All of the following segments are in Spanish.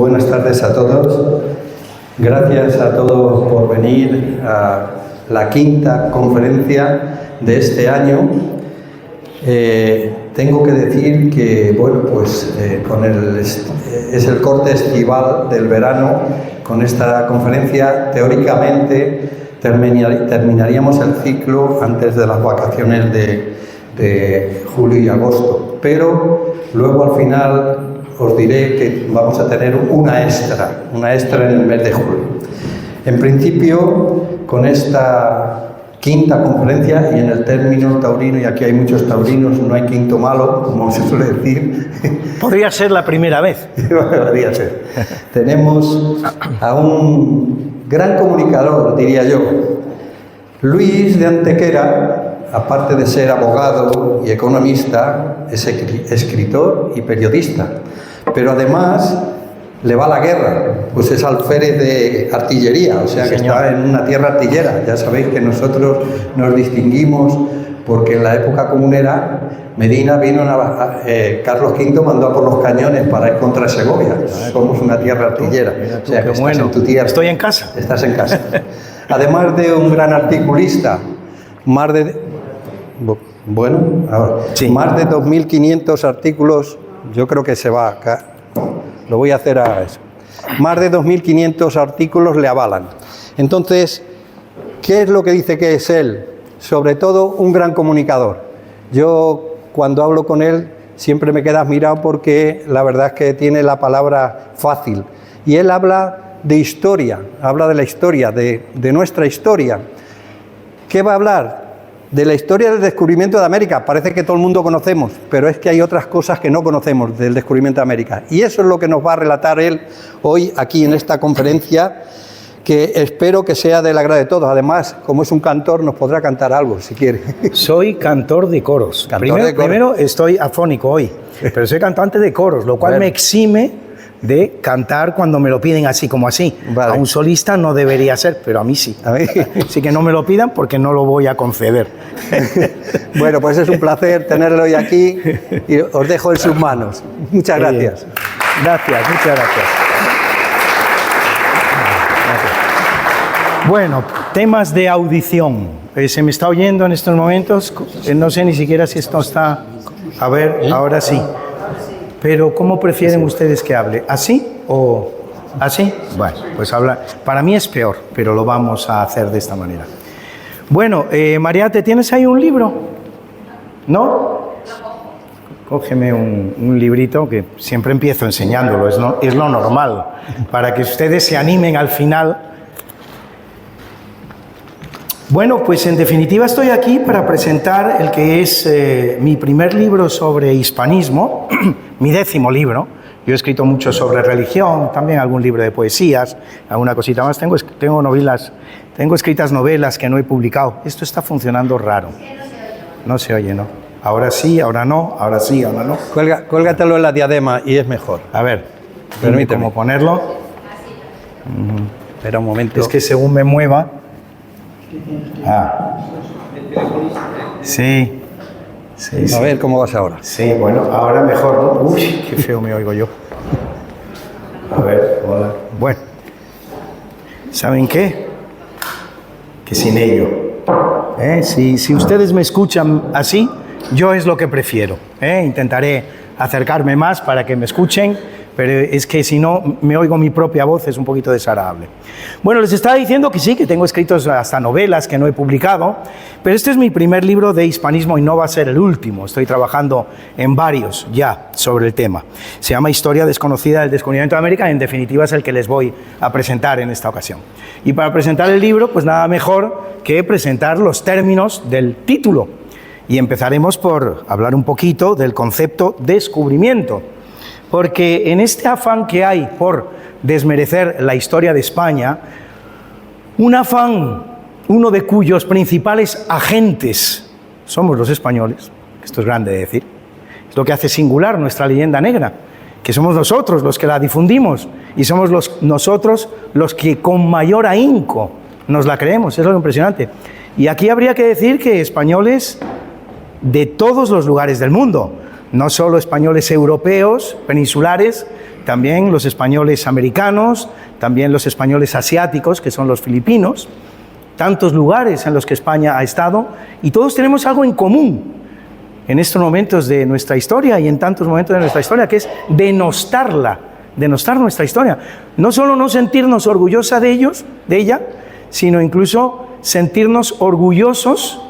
buenas tardes a todos. Gracias a todos por venir a la quinta conferencia de este año. Tengo que decir que, bueno, pues es el corte estival del verano. Con esta conferencia, teóricamente, terminaríamos el ciclo antes de las vacaciones de julio y agosto. Pero luego, al final, os diré que vamos a tener una extra en el mes de julio. En principio, con esta quinta conferencia, y en el término taurino, y aquí hay muchos taurinos, no hay quinto malo, como se suele decir. Podría ser la primera vez. Podría ser. Tenemos a un gran comunicador, diría yo. Luis de Antequera, aparte de ser abogado y economista, es escritor y periodista. Pero además le va a la guerra, pues es alférez de artillería, o sea que está en una tierra artillera. Ya sabéis que nosotros nos distinguimos porque en la época comunera Medina vino Carlos V mandó a por los cañones para ir contra Segovia. Somos una tierra artillera, o sea que estás en tu tierra. Estoy en casa. Estás en casa. Además de un gran articulista, más de 2.500 artículos. Yo creo que se va acá. Lo voy a hacer a eso. Más de 2.500 artículos le avalan. Entonces, ¿qué es lo que dice que es él? Sobre todo, un gran comunicador. Yo, cuando hablo con él, siempre me quedo admirado porque la verdad es que tiene la palabra fácil. Y él habla de historia, habla de la historia, de nuestra historia. ¿Qué va a hablar? De la historia del descubrimiento de América. Parece que todo el mundo conocemos, pero es que hay otras cosas que no conocemos del descubrimiento de América. Y eso es lo que nos va a relatar él hoy aquí en esta conferencia, que espero que sea del agrado de todos. Además, como es un cantor, nos podrá cantar algo, si quiere. Soy cantor de coros. Primero estoy afónico hoy, pero soy cantante de coros, lo cual me exime de cantar cuando me lo piden así como así. Vale. A un solista no debería ser, pero a mí sí. Así que no me lo pidan porque no lo voy a conceder. Bueno, pues es un placer tenerlo hoy aquí y os dejo en sus manos. Muchas gracias. Gracias, muchas gracias. Bueno, temas de audición. Se me está oyendo en estos momentos. No sé ni siquiera si esto está... A ver, ahora sí. Pero, ¿cómo prefieren ustedes que hable? ¿Así o así? Bueno, pues habla. Para mí es peor, pero lo vamos a hacer de esta manera. Bueno, María, ¿te tienes ahí un libro? ¿No? Cógeme un librito, que siempre empiezo enseñándolo, es lo normal, para que ustedes se animen al final. Bueno, pues en definitiva estoy aquí para presentar el que es mi primer libro sobre hispanismo, mi 10º libro. Yo he escrito mucho sobre religión, también algún libro de poesías, alguna cosita más. Tengo novelas, tengo escritas novelas que no he publicado. Esto está funcionando raro. No se oye, ¿no? Ahora sí, ahora no, ahora sí, ahora no. Cuélgatelo en la diadema y es mejor. A ver, permíteme. ¿Cómo ponerlo? Espera un momento. Es que según me mueva... Sí. A ver, ¿cómo vas ahora? Sí, bueno, ahora mejor, ¿no? Uy, qué feo me oigo yo. A ver, hola. Bueno, ¿saben qué? Que sin ello. Si ustedes me escuchan así, yo es lo que prefiero. Intentaré acercarme más para que me escuchen, pero es que si no me oigo mi propia voz es un poquito desagradable. Bueno, les estaba diciendo que sí, que tengo escritos hasta novelas que no he publicado, pero este es mi primer libro de hispanismo y no va a ser el último. Estoy trabajando en varios ya sobre el tema. Se llama Historia desconocida del descubrimiento de América, en definitiva es el que les voy a presentar en esta ocasión. Y para presentar el libro, pues nada mejor que presentar los términos del título. Y empezaremos por hablar un poquito del concepto descubrimiento. Porque en este afán que hay por desmerecer la historia de España, un afán, uno de cuyos principales agentes somos los españoles, esto es grande de decir, es lo que hace singular nuestra leyenda negra, que somos nosotros los que la difundimos y somos nosotros los que con mayor ahínco nos la creemos, es algo impresionante. Y aquí habría que decir que españoles de todos los lugares del mundo, no solo españoles europeos, peninsulares, también los españoles americanos, también los españoles asiáticos, que son los filipinos, tantos lugares en los que España ha estado, y todos tenemos algo en común en estos momentos de nuestra historia y en tantos momentos de nuestra historia, que es denostar nuestra historia. No solo no sentirnos orgullosa de ella, sino incluso sentirnos orgullosos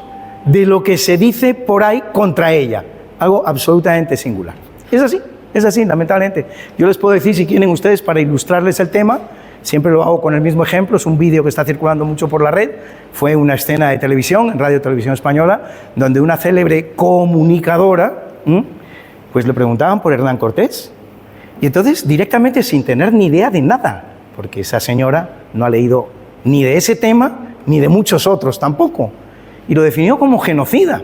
de lo que se dice por ahí contra ella. Algo absolutamente singular. Es así, lamentablemente. Yo les puedo decir, si quieren ustedes, para ilustrarles el tema, siempre lo hago con el mismo ejemplo, es un vídeo que está circulando mucho por la red, fue una escena de televisión, en Radio Televisión Española, donde una célebre comunicadora, pues le preguntaban por Hernán Cortés, y entonces directamente sin tener ni idea de nada, porque esa señora no ha leído ni de ese tema, ni de muchos otros tampoco, y lo definió como genocida,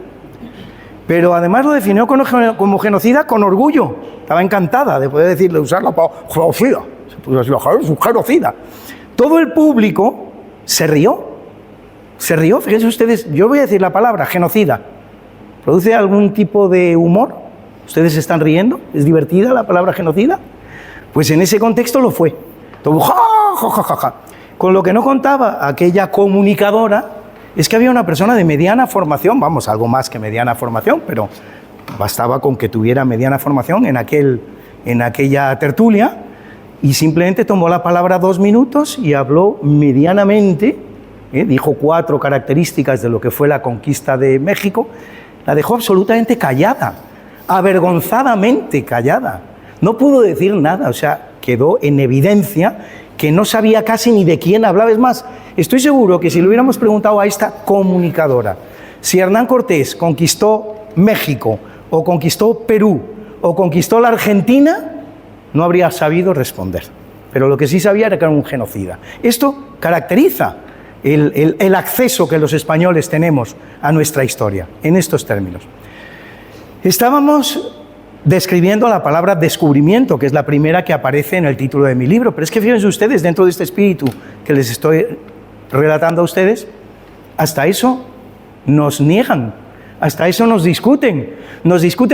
pero además lo definió como genocida con orgullo, estaba encantada de poder decirle, usar la palabra genocida. Pues es un genocida. Todo el público se rió, fíjense ustedes, yo voy a decir la palabra genocida, ¿produce algún tipo de humor? ¿Ustedes se están riendo? ¿Es divertida la palabra genocida? Pues en ese contexto lo fue. Todo, ja, ja, ja, ja, ja. Con lo que no contaba aquella comunicadora es que había una persona de mediana formación, vamos, algo más que mediana formación, pero bastaba con que tuviera mediana formación en aquella tertulia, y simplemente tomó la palabra 2 minutos y habló medianamente, dijo 4 características de lo que fue la conquista de México, la dejó absolutamente callada, avergonzadamente callada, no pudo decir nada, o sea, quedó en evidencia que no sabía casi ni de quién hablaba. Es más, estoy seguro que si le hubiéramos preguntado a esta comunicadora si Hernán Cortés conquistó México, o conquistó Perú, o conquistó la Argentina, no habría sabido responder. Pero lo que sí sabía era que era un genocida. Esto caracteriza el acceso que los españoles tenemos a nuestra historia, en estos términos. Estábamos describiendo la palabra descubrimiento, que es la primera que aparece en el título de mi libro, pero es que fíjense ustedes, dentro de este espíritu que les estoy relatando a ustedes, hasta eso nos niegan, hasta eso nos discuten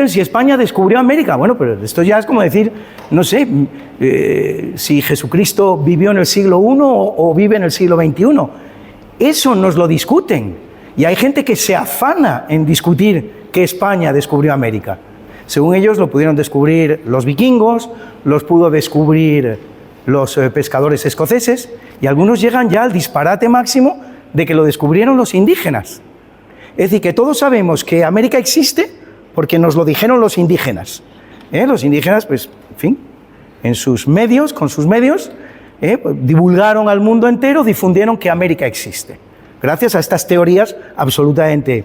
si España descubrió América. Bueno, pero esto ya es como decir, no sé, si Jesucristo vivió en el siglo I o vive en el siglo XXI. Eso nos lo discuten, y hay gente que se afana en discutir que España descubrió América. Según ellos lo pudieron descubrir los vikingos, los pudo descubrir los pescadores escoceses, y algunos llegan ya al disparate máximo de que lo descubrieron los indígenas. Es decir, que todos sabemos que América existe porque nos lo dijeron los indígenas. Los indígenas, pues, en fin, en sus medios, con sus medios, divulgaron al mundo entero, difundieron que América existe. Gracias a estas teorías absolutamente.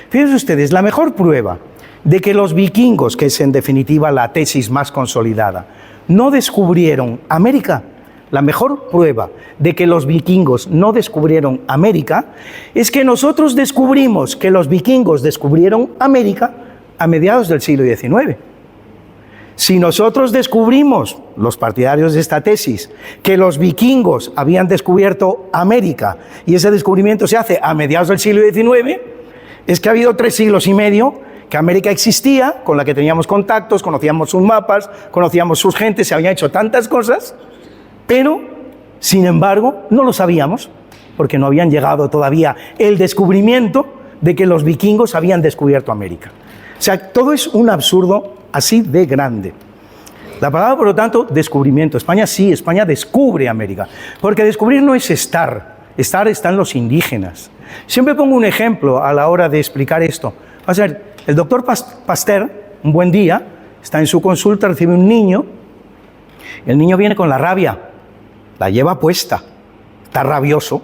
Fíjense ustedes, la mejor prueba de que los vikingos, que es en definitiva la tesis más consolidada, no descubrieron América, la mejor prueba de que los vikingos no descubrieron América es que nosotros descubrimos que los vikingos descubrieron América a mediados del siglo XIX. Si nosotros descubrimos, los partidarios de esta tesis, que los vikingos habían descubierto América y ese descubrimiento se hace a mediados del siglo XIX, es que ha habido 3 siglos y medio que América existía, con la que teníamos contactos, conocíamos sus mapas, conocíamos sus gentes, se habían hecho tantas cosas, pero, sin embargo, no lo sabíamos, porque no habían llegado todavía el descubrimiento de que los vikingos habían descubierto América. O sea, todo es un absurdo así de grande. La palabra, por lo tanto, descubrimiento. España sí, España descubre América, porque descubrir no es estar están los indígenas. Siempre pongo un ejemplo a la hora de explicar esto. O sea, el doctor Pasteur, un buen día, está en su consulta, recibe un niño, el niño viene con la rabia, la lleva puesta, está rabioso.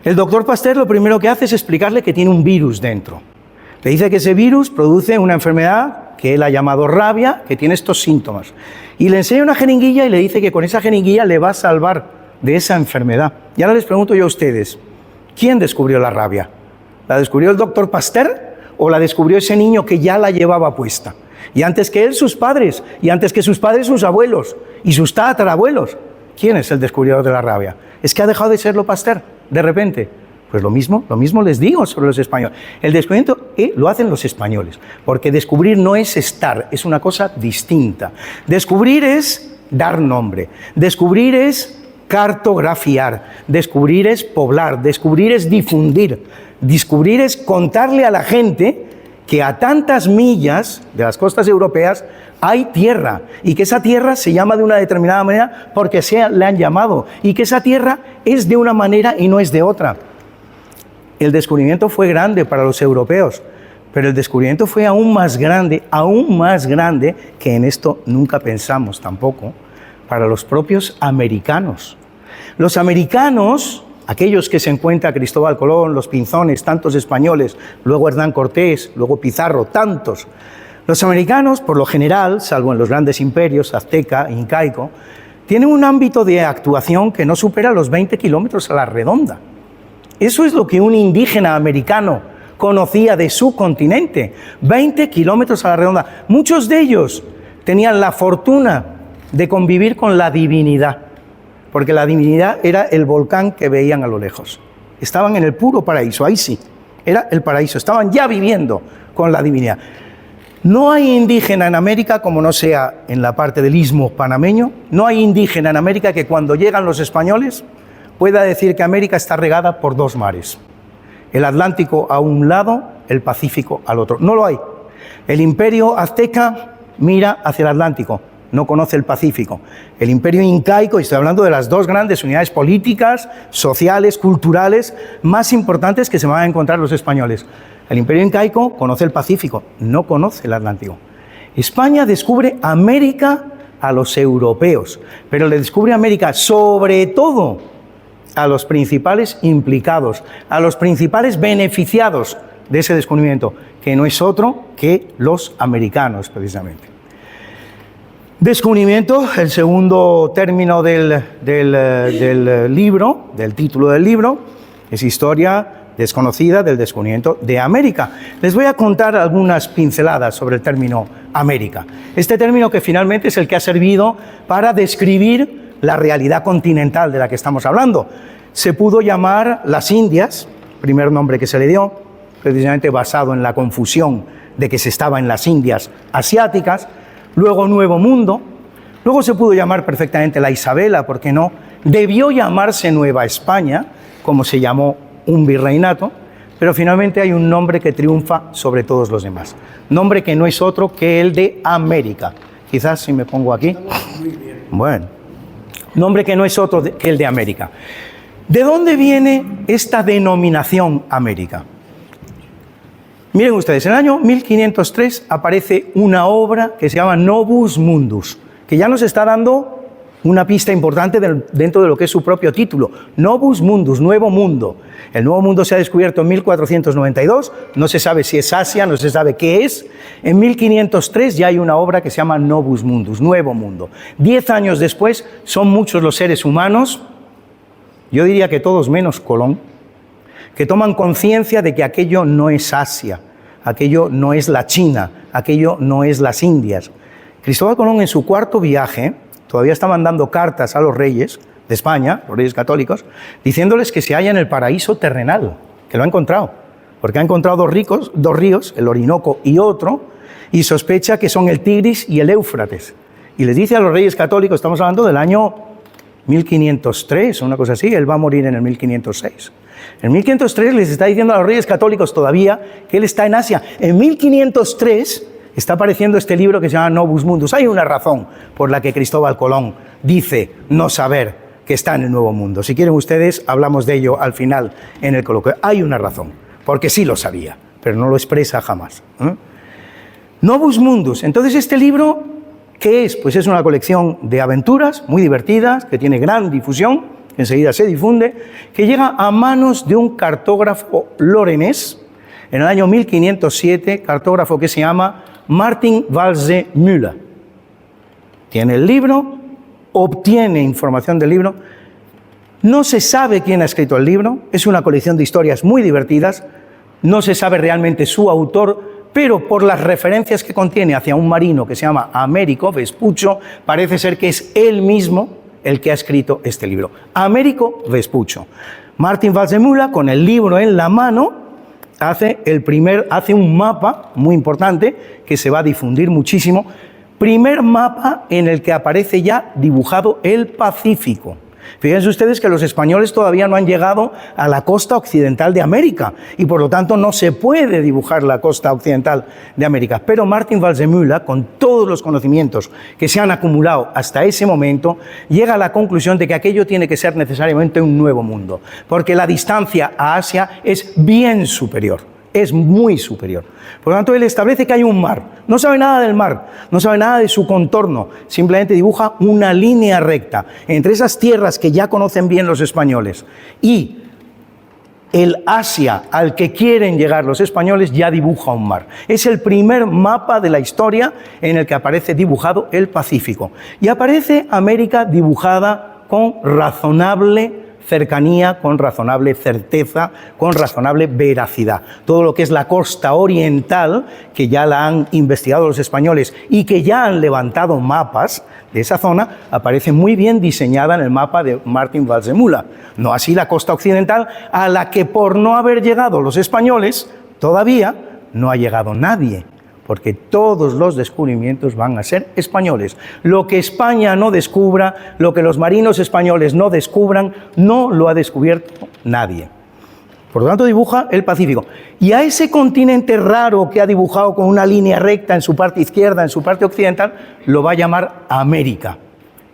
El doctor Pasteur lo primero que hace es explicarle que tiene un virus dentro. Le dice que ese virus produce una enfermedad que él ha llamado rabia, que tiene estos síntomas. Y le enseña una jeringuilla y le dice que con esa jeringuilla le va a salvar de esa enfermedad. Y ahora les pregunto yo a ustedes, ¿quién descubrió la rabia? ¿La descubrió el doctor Pasteur o la descubrió ese niño que ya la llevaba puesta? Y antes que él, sus padres, y antes que sus padres, sus abuelos, y sus tatarabuelos. ¿Quién es el descubridor de la rabia? ¿Es que ha dejado de serlo Pasteur de repente? Pues lo mismo les digo sobre los españoles. El descubrimiento lo hacen los españoles, porque descubrir no es estar, es una cosa distinta. Descubrir es dar nombre. Descubrir es cartografiar. Descubrir es poblar. Descubrir es difundir. Descubrir es contarle a la gente que a tantas millas de las costas europeas hay tierra y que esa tierra se llama de una determinada manera porque le han llamado y que esa tierra es de una manera y no es de otra. El descubrimiento fue grande para los europeos, pero el descubrimiento fue aún más grande que en esto nunca pensamos tampoco, para los propios americanos. Los americanos, aquellos que se encuentra Cristóbal Colón, los Pinzones, tantos españoles, luego Hernán Cortés, luego Pizarro, tantos. Los americanos, por lo general, salvo en los grandes imperios, azteca, incaico, tienen un ámbito de actuación que no supera los 20 kilómetros a la redonda. Eso es lo que un indígena americano conocía de su continente, 20 kilómetros a la redonda. Muchos de ellos tenían la fortuna de convivir con la divinidad, porque la divinidad era el volcán que veían a lo lejos. Estaban en el puro paraíso, ahí sí, era el paraíso, estaban ya viviendo con la divinidad. No hay indígena en América, como no sea en la parte del istmo panameño, no hay indígena en América que cuando llegan los españoles pueda decir que América está regada por dos mares. El Atlántico a un lado, el Pacífico al otro. No lo hay. El imperio azteca mira hacia el Atlántico, no conoce el Pacífico. El imperio incaico, y estoy hablando de las dos grandes unidades políticas, sociales, culturales, más importantes que se van a encontrar los españoles. El imperio incaico conoce el Pacífico, no conoce el Atlántico. España descubre América a los europeos, pero le descubre América sobre todo a los principales implicados, a los principales beneficiados de ese descubrimiento, que no es otro que los americanos, precisamente. Descubrimiento, el segundo término del libro, del título del libro, es Historia desconocida del descubrimiento de América. Les voy a contar algunas pinceladas sobre el término América. Este término que finalmente es el que ha servido para describir la realidad continental de la que estamos hablando. Se pudo llamar las Indias, primer nombre que se le dio, precisamente basado en la confusión de que se estaba en las Indias asiáticas, luego Nuevo Mundo, luego se pudo llamar perfectamente la Isabela, ¿por qué no? Debió llamarse Nueva España, como se llamó un virreinato, pero finalmente hay un nombre que triunfa sobre todos los demás. Nombre que no es otro que el de América. Quizás si me pongo aquí. Bueno, nombre que no es otro que el de América. ¿De dónde viene esta denominación América? Miren ustedes, en el año 1503 aparece una obra que se llama Novus Mundus, que ya nos está dando una pista importante dentro de lo que es su propio título. Novus Mundus, Nuevo Mundo. El Nuevo Mundo se ha descubierto en 1492, no se sabe si es Asia, no se sabe qué es. En 1503 ya hay una obra que se llama Novus Mundus, Nuevo Mundo. 10 años después son muchos los seres humanos, yo diría que todos menos Colón, que toman conciencia de que aquello no es Asia, aquello no es la China, aquello no es las Indias. Cristóbal Colón en su cuarto viaje todavía está mandando cartas a los reyes de España, los reyes católicos, diciéndoles que se halla en el paraíso terrenal, que lo ha encontrado, porque ha encontrado dos ríos, el Orinoco y otro, y sospecha que son el Tigris y el Éufrates. Y les dice a los reyes católicos, estamos hablando del año 1503, una cosa así, él va a morir en el 1506. En 1503 les está diciendo a los reyes católicos todavía que él está en Asia. En 1503 está apareciendo este libro que se llama Novus Mundus. Hay una razón por la que Cristóbal Colón dice no saber que está en el Nuevo Mundo. Si quieren ustedes, hablamos de ello al final en el coloquio. Hay una razón, porque sí lo sabía, pero no lo expresa jamás. Novus Mundus. Entonces, este libro, ¿qué es? Pues es una colección de aventuras muy divertidas, que tiene gran difusión, que enseguida se difunde, que llega a manos de un cartógrafo lorenés, en el año 1507, cartógrafo que se llama Martin Valse-Müller. Tiene el libro, obtiene información del libro, no se sabe quién ha escrito el libro, es una colección de historias muy divertidas, no se sabe realmente su autor, pero por las referencias que contiene hacia un marino que se llama Américo Vespuccio, parece ser que es él mismo el que ha escrito este libro. Américo Vespuccio. Martin Valse-Müller, con el libro en la mano, hace un mapa muy importante que se va a difundir muchísimo, Primer mapa en el que aparece ya dibujado el Pacífico. Fíjense ustedes que los españoles todavía no han llegado a la costa occidental de América y por lo tanto no se puede dibujar la costa occidental de América. Pero Martin Waldseemüller, con todos los conocimientos que se han acumulado hasta ese momento, llega a la conclusión de que aquello tiene que ser necesariamente un nuevo mundo, porque la distancia a Asia es bien superior. Es muy superior. Por lo tanto, él establece que hay un mar. No sabe nada del mar, no sabe nada de su contorno, simplemente dibuja una línea recta entre esas tierras que ya conocen bien los españoles y el Asia al que quieren llegar los españoles, ya dibuja un mar. Es el primer mapa de la historia en el que aparece dibujado el Pacífico. Y aparece América dibujada con razonable cercanía, con razonable certeza, con razonable veracidad. Todo lo que es la costa oriental, que ya la han investigado los españoles y que ya han levantado mapas de esa zona, aparece muy bien diseñada en el mapa de Martin Waldseemüller. No así la costa occidental, a la que por no haber llegado los españoles, todavía no ha llegado nadie, porque todos los descubrimientos van a ser españoles. Lo que España no descubra, lo que los marinos españoles no descubran, no lo ha descubierto nadie. Por lo tanto, dibuja el Pacífico. Y a ese continente raro que ha dibujado con una línea recta en su parte izquierda, en su parte occidental, lo va a llamar América.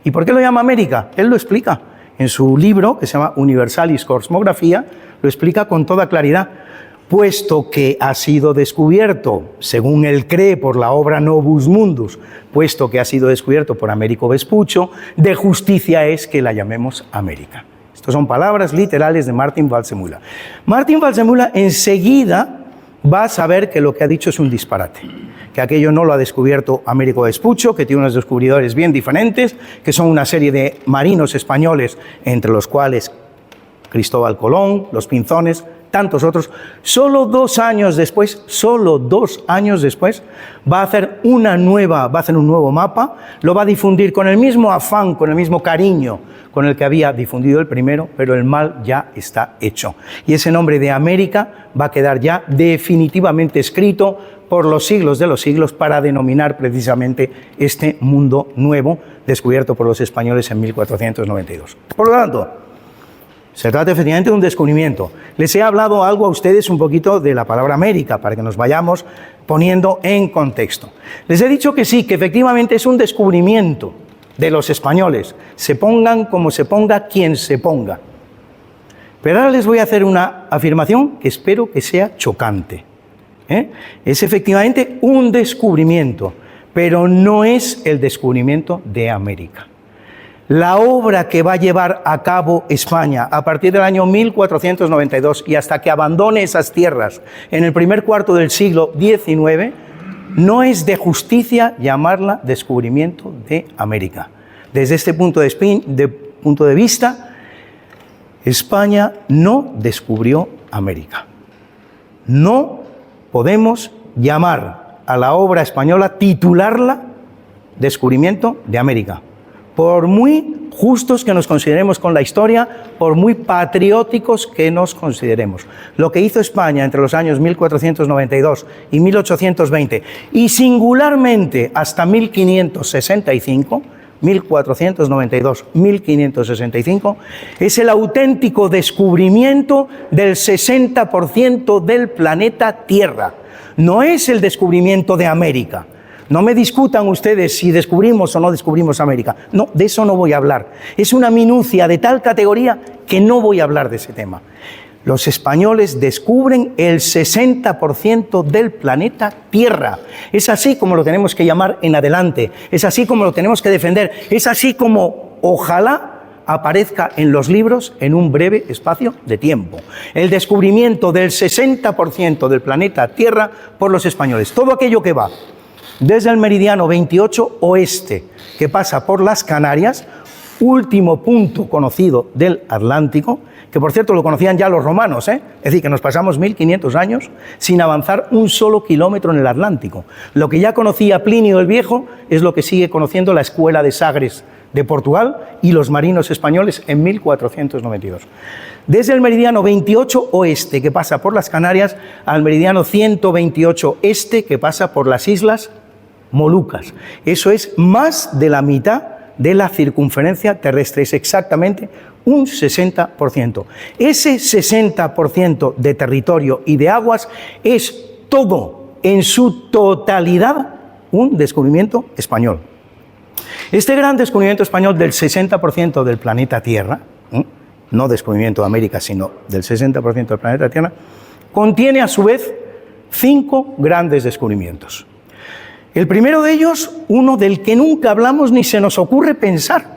¿Y por qué lo llama América? Él lo explica. En su libro, que se llama Universalis Cosmographia, lo explica con toda claridad. Puesto que ha sido descubierto, según él cree, por la obra Novus Mundus, puesto que ha sido descubierto por Américo Vespuccio, de justicia es que la llamemos América. Estas son palabras literales de Martin Waldseemüller. Martin Waldseemüller enseguida va a saber que lo que ha dicho es un disparate, que aquello no lo ha descubierto Américo Vespuccio, que tiene unos descubridores bien diferentes, que son una serie de marinos españoles, entre los cuales Cristóbal Colón, los Pinzones, tantos otros. Solo 2 años después, va a hacer un nuevo mapa, lo va a difundir con el mismo afán, con el mismo cariño con el que había difundido el primero, pero el mal ya está hecho. Y ese nombre de América va a quedar ya definitivamente escrito por los siglos de los siglos para denominar precisamente este mundo nuevo descubierto por los españoles en 1492. Por lo tanto, se trata efectivamente de un descubrimiento. Les he hablado algo a ustedes un poquito de la palabra América, para que nos vayamos poniendo en contexto. Les he dicho que sí, que efectivamente es un descubrimiento de los españoles, se pongan como se ponga quien se ponga. Pero ahora les voy a hacer una afirmación que espero que sea chocante. Es efectivamente un descubrimiento, pero no es el descubrimiento de América. La obra que va a llevar a cabo España a partir del año 1492 y hasta que abandone esas tierras en el primer cuarto del siglo XIX, no es de justicia llamarla descubrimiento de América. Desde este punto de vista, España no descubrió América. No podemos llamar a la obra española, titularla descubrimiento de América. Por muy justos que nos consideremos con la historia, por muy patrióticos que nos consideremos. Lo que hizo España entre los años 1492 y 1820, y singularmente hasta 1565, 1492-1565, es el auténtico descubrimiento del 60% del planeta Tierra. No es el descubrimiento de América. No me discutan ustedes si descubrimos o no descubrimos América. No, de eso no voy a hablar. Es una minucia de tal categoría que no voy a hablar de ese tema. Los españoles descubren el 60% del planeta Tierra. Es así como lo tenemos que llamar en adelante. Es así como lo tenemos que defender. Es así como, ojalá, aparezca en los libros en un breve espacio de tiempo. El descubrimiento del 60% del planeta Tierra por los españoles. Todo aquello que va desde el meridiano 28 oeste, que pasa por las Canarias, último punto conocido del Atlántico, que por cierto lo conocían ya los romanos, es decir, que nos pasamos 1500 años sin avanzar un solo kilómetro en el Atlántico. Lo que ya conocía Plinio el Viejo es lo que sigue conociendo la Escuela de Sagres de Portugal y los marinos españoles en 1492. Desde el meridiano 28 oeste, que pasa por las Canarias, al meridiano 128 este, que pasa por las Islas Molucas. Eso es más de la mitad de la circunferencia terrestre, es exactamente un 60%. Ese 60% de territorio y de aguas es todo, en su totalidad, un descubrimiento español. Este gran descubrimiento español del 60% del planeta Tierra, no descubrimiento de América, sino del 60% del planeta Tierra, contiene a su vez 5 grandes descubrimientos. El primero de ellos, uno del que nunca hablamos ni se nos ocurre pensar,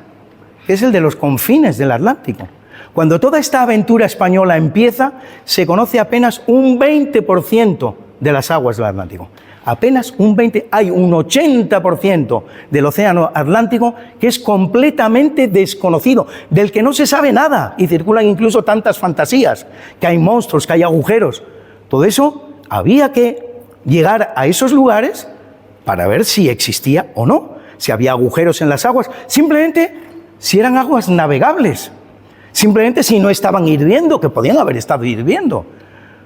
que es el de los confines del Atlántico. Cuando toda esta aventura española empieza, se conoce apenas un 20% de las aguas del Atlántico. Apenas un 20%, hay un 80% del océano Atlántico que es completamente desconocido, del que no se sabe nada, y circulan incluso tantas fantasías, que hay monstruos, que hay agujeros. Todo eso había que llegar a esos lugares para ver si existía o no, si había agujeros en las aguas, simplemente si eran aguas navegables, simplemente si no estaban hirviendo, que podían haber estado hirviendo.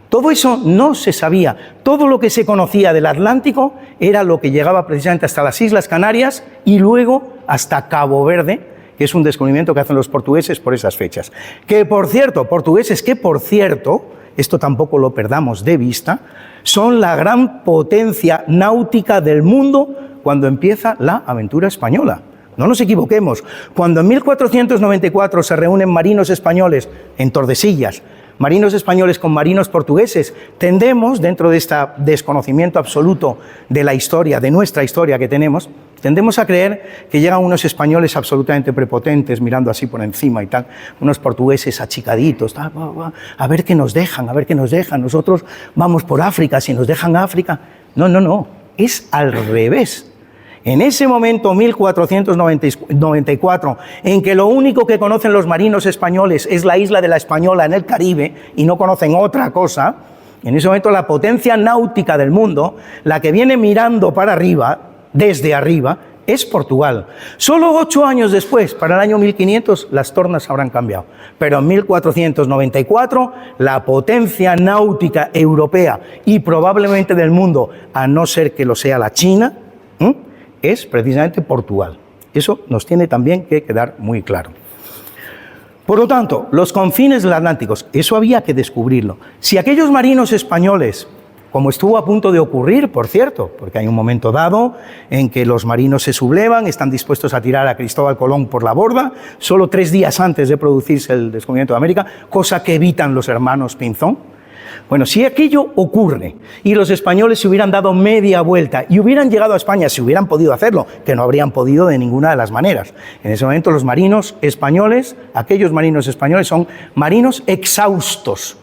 Todo eso no se sabía. Todo lo que se conocía del Atlántico era lo que llegaba precisamente hasta las Islas Canarias y luego hasta Cabo Verde, que es un descubrimiento que hacen los portugueses por esas fechas. Que por cierto, portugueses que por cierto, esto tampoco lo perdamos de vista, son la gran potencia náutica del mundo cuando empieza la aventura española. No nos equivoquemos, cuando en 1494 se reúnen marinos españoles en Tordesillas, marinos españoles con marinos portugueses, tendemos, dentro de este desconocimiento absoluto de la historia, de nuestra historia que tenemos, tendemos a creer que llegan unos españoles absolutamente prepotentes, mirando así por encima y tal, unos portugueses achicaditos, a ver qué nos dejan, nosotros vamos por África, si nos dejan África. No, es al revés. En ese momento, 1494, en que lo único que conocen los marinos españoles es la isla de la Española en el Caribe y no conocen otra cosa, en ese momento la potencia náutica del mundo, la que viene mirando para arriba, desde arriba, es Portugal. Solo 8 años después, para el año 1500, las tornas habrán cambiado. Pero en 1494, la potencia náutica europea y probablemente del mundo, a no ser que lo sea la China, es precisamente Portugal. Eso nos tiene también que quedar muy claro. Por lo tanto, los confines del Atlántico, eso había que descubrirlo. Si aquellos marinos españoles, como estuvo a punto de ocurrir, por cierto, porque hay un momento dado en que los marinos se sublevan, están dispuestos a tirar a Cristóbal Colón por la borda, solo 3 días antes de producirse el descubrimiento de América, cosa que evitan los hermanos Pinzón. Bueno, si aquello ocurre y los españoles se hubieran dado media vuelta y hubieran llegado a España, si hubieran podido hacerlo, que no habrían podido de ninguna de las maneras. En ese momento los marinos españoles, aquellos marinos españoles son marinos exhaustos,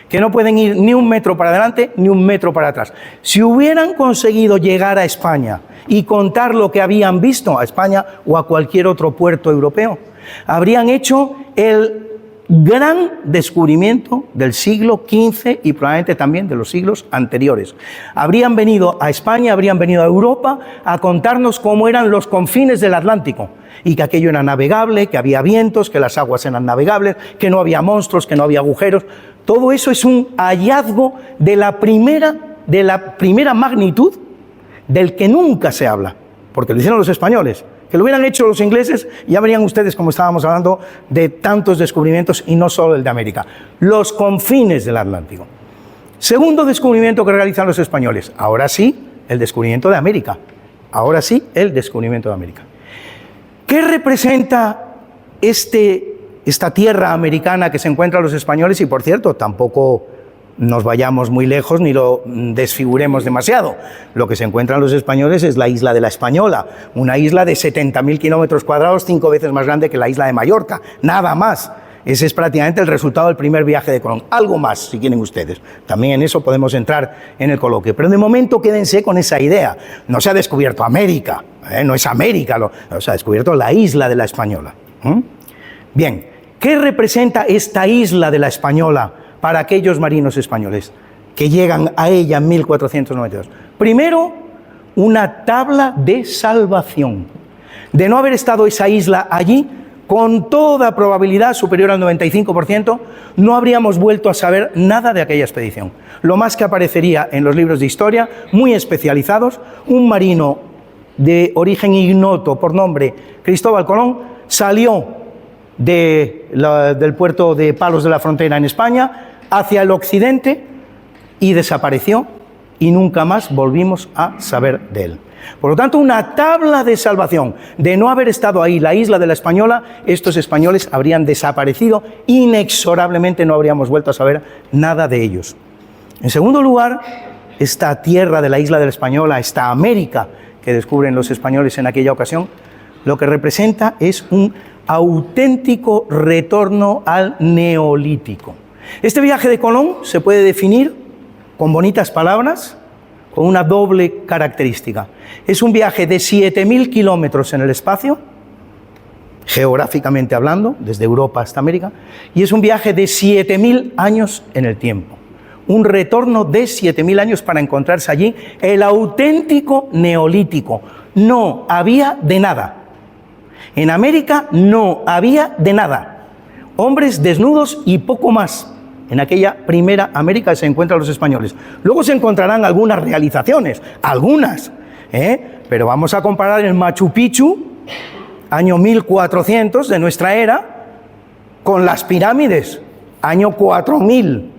que no pueden ir ni 1 metro para adelante ni 1 metro para atrás. Si hubieran conseguido llegar a España y contar lo que habían visto a España o a cualquier otro puerto europeo, habrían hecho el gran descubrimiento del siglo XV y probablemente también de los siglos anteriores. Habrían venido a España, habrían venido a Europa a contarnos cómo eran los confines del Atlántico y que aquello era navegable, que había vientos, que las aguas eran navegables, que no había monstruos, que no había agujeros. Todo eso es un hallazgo de la primera magnitud del que nunca se habla, porque lo hicieron los españoles. Que lo hubieran hecho los ingleses, ya verían ustedes, como estábamos hablando, de tantos descubrimientos y no solo el de América. Los confines del Atlántico. Segundo descubrimiento que realizan los españoles. Ahora sí, el descubrimiento de América. Ahora sí, el descubrimiento de América. ¿Qué representa esta tierra americana que se encuentran los españoles? Y por cierto, tampoco nos vayamos muy lejos ni lo desfiguremos demasiado. Lo que se encuentran los españoles es la isla de la Española, una isla de 70.000 kilómetros cuadrados, 5 veces más grande que la isla de Mallorca, nada más. Ese es prácticamente el resultado del primer viaje de Colón. Algo más, si quieren ustedes. También en eso podemos entrar en el coloquio. Pero de momento quédense con esa idea. No se ha descubierto América, no es América, se ha descubierto la isla de la Española. Bien, ¿qué representa esta isla de la Española para aquellos marinos españoles que llegan a ella en 1492? Primero, una tabla de salvación. De no haber estado esa isla allí, con toda probabilidad superior al 95%, no habríamos vuelto a saber nada de aquella expedición. Lo más que aparecería en los libros de historia, muy especializados, un marino de origen ignoto, por nombre Cristóbal Colón, salió del puerto de Palos de la Frontera en España hacia el occidente y desapareció y nunca más volvimos a saber de él. Por lo tanto, una tabla de salvación. De no haber estado ahí la isla de la Española, estos españoles habrían desaparecido inexorablemente, no habríamos vuelto a saber nada de ellos. En segundo lugar, esta tierra de la isla de la Española, esta América que descubren los españoles en aquella ocasión, lo que representa es un auténtico retorno al neolítico. Este viaje de Colón se puede definir con bonitas palabras, con una doble característica. Es un viaje de 7.000 kilómetros en el espacio, geográficamente hablando, desde Europa hasta América, y es un viaje de 7.000 años en el tiempo. Un retorno de 7.000 años para encontrarse allí el auténtico neolítico. No había de nada. En América no había de nada. Hombres desnudos y poco más. En aquella primera América se encuentran los españoles. Luego se encontrarán algunas realizaciones, algunas, pero vamos a comparar el Machu Picchu, año 1400 de nuestra era, con las pirámides, año 4000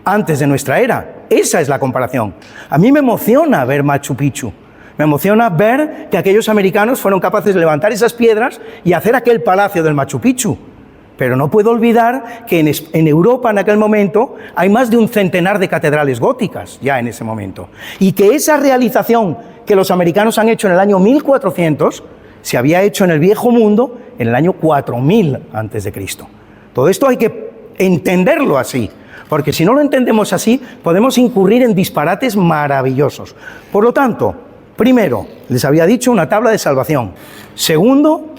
antes de nuestra era. Esa es la comparación. A mí me emociona ver Machu Picchu. Me emociona ver que aquellos americanos fueron capaces de levantar esas piedras y hacer aquel palacio del Machu Picchu. Pero no puedo olvidar que en Europa en aquel momento hay más de un centenar de catedrales góticas ya en ese momento. Y que esa realización que los americanos han hecho en el año 1400 se había hecho en el Viejo Mundo en el año 4000 antes de Cristo. Todo esto hay que entenderlo así, porque si no lo entendemos así podemos incurrir en disparates maravillosos. Por lo tanto, primero, les había dicho una tabla de salvación. Segundo,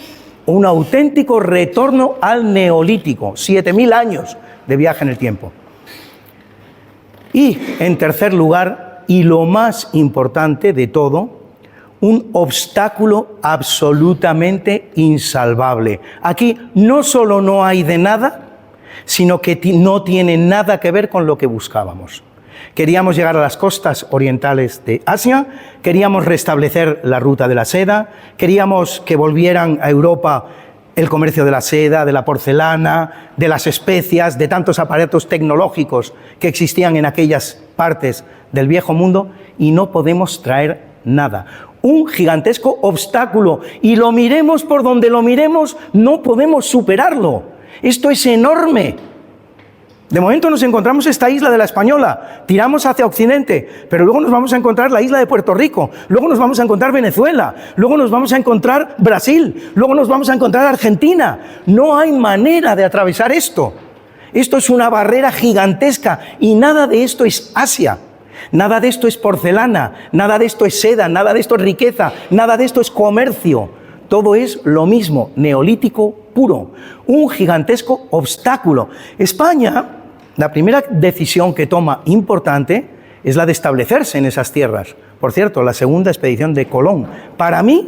un auténtico retorno al neolítico, 7.000 años de viaje en el tiempo. Y, en tercer lugar, y lo más importante de todo, un obstáculo absolutamente insalvable. Aquí no solo no hay de nada, sino que no tiene nada que ver con lo que buscábamos. Queríamos llegar a las costas orientales de Asia, queríamos restablecer la ruta de la seda, queríamos que volvieran a Europa el comercio de la seda, de la porcelana, de las especias, de tantos aparatos tecnológicos que existían en aquellas partes del Viejo Mundo, y no podemos traer nada. Un gigantesco obstáculo, y lo miremos por donde lo miremos, no podemos superarlo. Esto es enorme. De momento nos encontramos esta isla de la Española, tiramos hacia occidente, pero luego nos vamos a encontrar la isla de Puerto Rico, luego nos vamos a encontrar Venezuela, luego nos vamos a encontrar Brasil, luego nos vamos a encontrar Argentina. No hay manera de atravesar esto. Esto es una barrera gigantesca y nada de esto es Asia. Nada de esto es porcelana, nada de esto es seda, nada de esto es riqueza, nada de esto es comercio. Todo es lo mismo, neolítico puro, un gigantesco obstáculo. España, la primera decisión que toma importante es la de establecerse en esas tierras. Por cierto, la segunda expedición de Colón, para mí,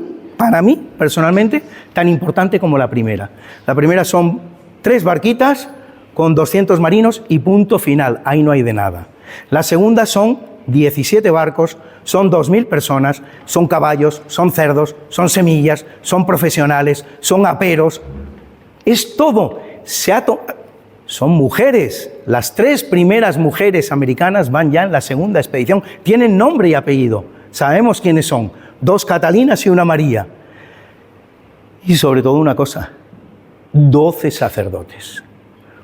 personalmente, tan importante como la primera. La primera son 3 barquitas con 200 marinos y punto final, ahí no hay de nada. La segunda son 17 barcos, son 2.000 personas, son caballos, son cerdos, son semillas, son profesionales, son aperos. Es todo. Son mujeres. Las 3 primeras mujeres americanas van ya en la segunda expedición. Tienen nombre y apellido. Sabemos quiénes son. 2 Catalinas y 1 María. Y sobre todo una cosa, 12 sacerdotes.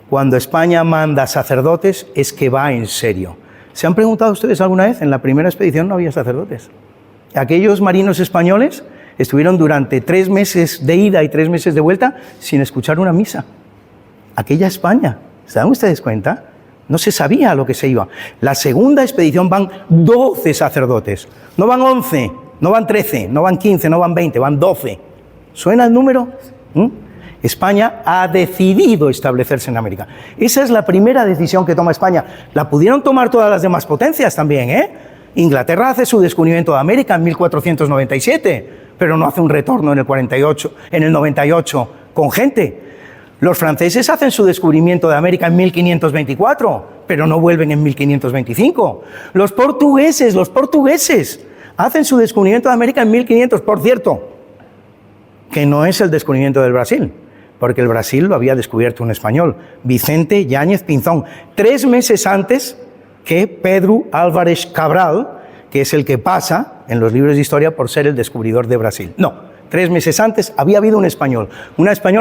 Cuando España manda sacerdotes es que va en serio. ¿Se han preguntado ustedes alguna vez? En la primera expedición no había sacerdotes. Aquellos marinos españoles estuvieron durante 3 meses de ida y 3 meses de vuelta sin escuchar una misa. Aquella España, ¿se dan ustedes cuenta? No se sabía a lo que se iba. La segunda expedición van 12 sacerdotes. No van 11, no van 13, no van 15, no van 20, van 12. ¿Suena el número? España ha decidido establecerse en América. Esa es la primera decisión que toma España. La pudieron tomar todas las demás potencias también, Inglaterra hace su descubrimiento de América en 1497, pero no hace un retorno en el 98 con gente. Los franceses hacen su descubrimiento de América en 1524, pero no vuelven en 1525. Los portugueses hacen su descubrimiento de América en 1500, por cierto, que no es el descubrimiento del Brasil, porque el Brasil lo había descubierto un español, Vicente Yáñez Pinzón, 3 meses antes que Pedro Álvarez Cabral, que es el que pasa en los libros de historia por ser el descubridor de Brasil. No, 3 meses antes había habido un español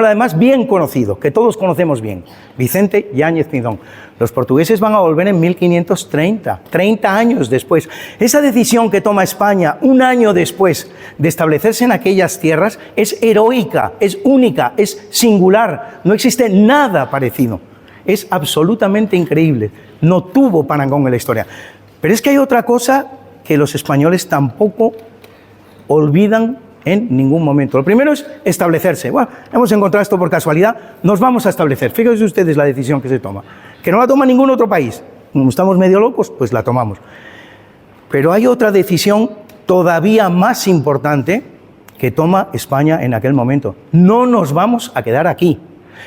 además bien conocido, que todos conocemos bien, Vicente Yáñez Pinzón. Los portugueses van a volver en 1530, 30 años después. Esa decisión que toma España un año después de establecerse en aquellas tierras es heroica, es única, es singular, no existe nada parecido. Es absolutamente increíble, no tuvo parangón en la historia. Pero es que hay otra cosa que los españoles tampoco olvidan en ningún momento. Lo primero es establecerse. Bueno, hemos encontrado esto por casualidad, nos vamos a establecer. Fíjense ustedes la decisión que se toma, que no la toma ningún otro país. Como estamos medio locos, pues la tomamos. Pero hay otra decisión todavía más importante que toma España en aquel momento. No nos vamos a quedar aquí.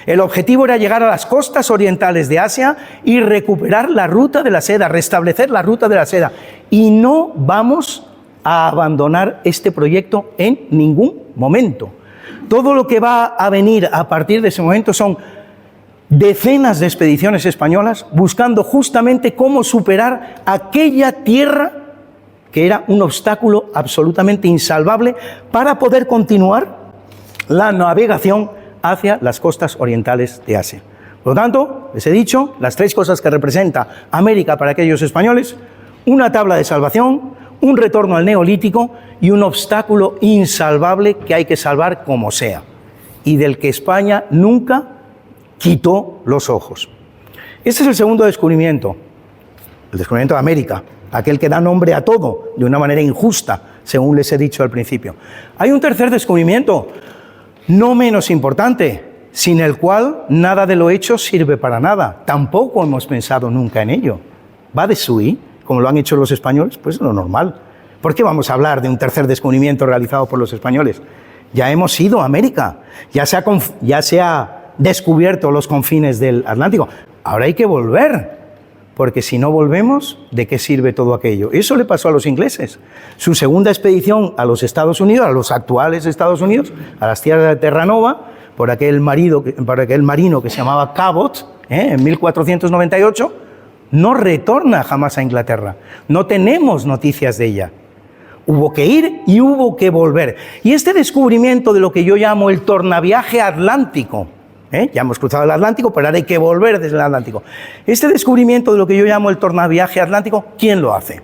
El objetivo era llegar a las costas orientales de Asia y recuperar la ruta de la seda, restablecer la ruta de la seda. Y no vamos a abandonar este proyecto en ningún momento. Todo lo que va a venir a partir de ese momento son decenas de expediciones españolas buscando justamente cómo superar aquella tierra que era un obstáculo absolutamente insalvable para poder continuar la navegación hacia las costas orientales de Asia. Por lo tanto, les he dicho las 3 cosas que representa América para aquellos españoles: una tabla de salvación, un retorno al neolítico y un obstáculo insalvable que hay que salvar como sea, y del que España nunca quitó los ojos. Este es el segundo descubrimiento, el descubrimiento de América, aquel que da nombre a todo de una manera injusta, según les he dicho al principio. Hay un tercer descubrimiento, no menos importante, sin el cual nada de lo hecho sirve para nada. Tampoco hemos pensado nunca en ello. Va de sui, como lo han hecho los españoles, pues lo normal. ¿Por qué vamos a hablar de un tercer descubrimiento realizado por los españoles? Ya hemos ido a América, ya se ha descubierto los confines del Atlántico. Ahora hay que volver, porque si no volvemos, ¿de qué sirve todo aquello? Eso le pasó a los ingleses. Su segunda expedición a los Estados Unidos, a los actuales Estados Unidos, a las tierras de Terranova, por aquel marino que se llamaba Cabot, en 1498, no retorna jamás a Inglaterra. No tenemos noticias de ella. Hubo que ir y hubo que volver. Y este descubrimiento de lo que yo llamo el tornaviaje atlántico, ya hemos cruzado el Atlántico, pero ahora hay que volver desde el Atlántico. Este descubrimiento de lo que yo llamo el tornaviaje atlántico, ¿quién lo hace?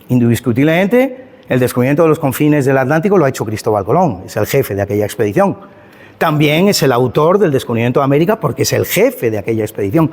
Indiscutiblemente, el descubrimiento de los confines del Atlántico lo ha hecho Cristóbal Colón, es el jefe de aquella expedición. También es el autor del descubrimiento de América porque es el jefe de aquella expedición.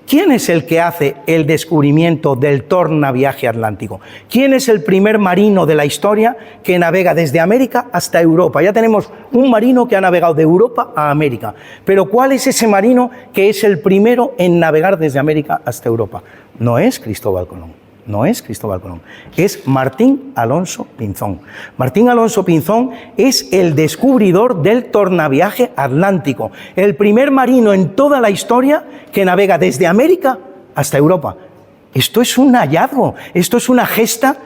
¿Quién es el que hace el descubrimiento del tornaviaje atlántico? ¿Quién es el primer marino de la historia que navega desde América hasta Europa? Ya tenemos un marino que ha navegado de Europa a América. Pero ¿cuál es ese marino que es el primero en navegar desde América hasta Europa? No es Cristóbal Colón. No es Cristóbal Colón, es Martín Alonso Pinzón. Martín Alonso Pinzón es el descubridor del tornaviaje atlántico, el primer marino en toda la historia que navega desde América hasta Europa. Esto es un hallazgo, esto es una gesta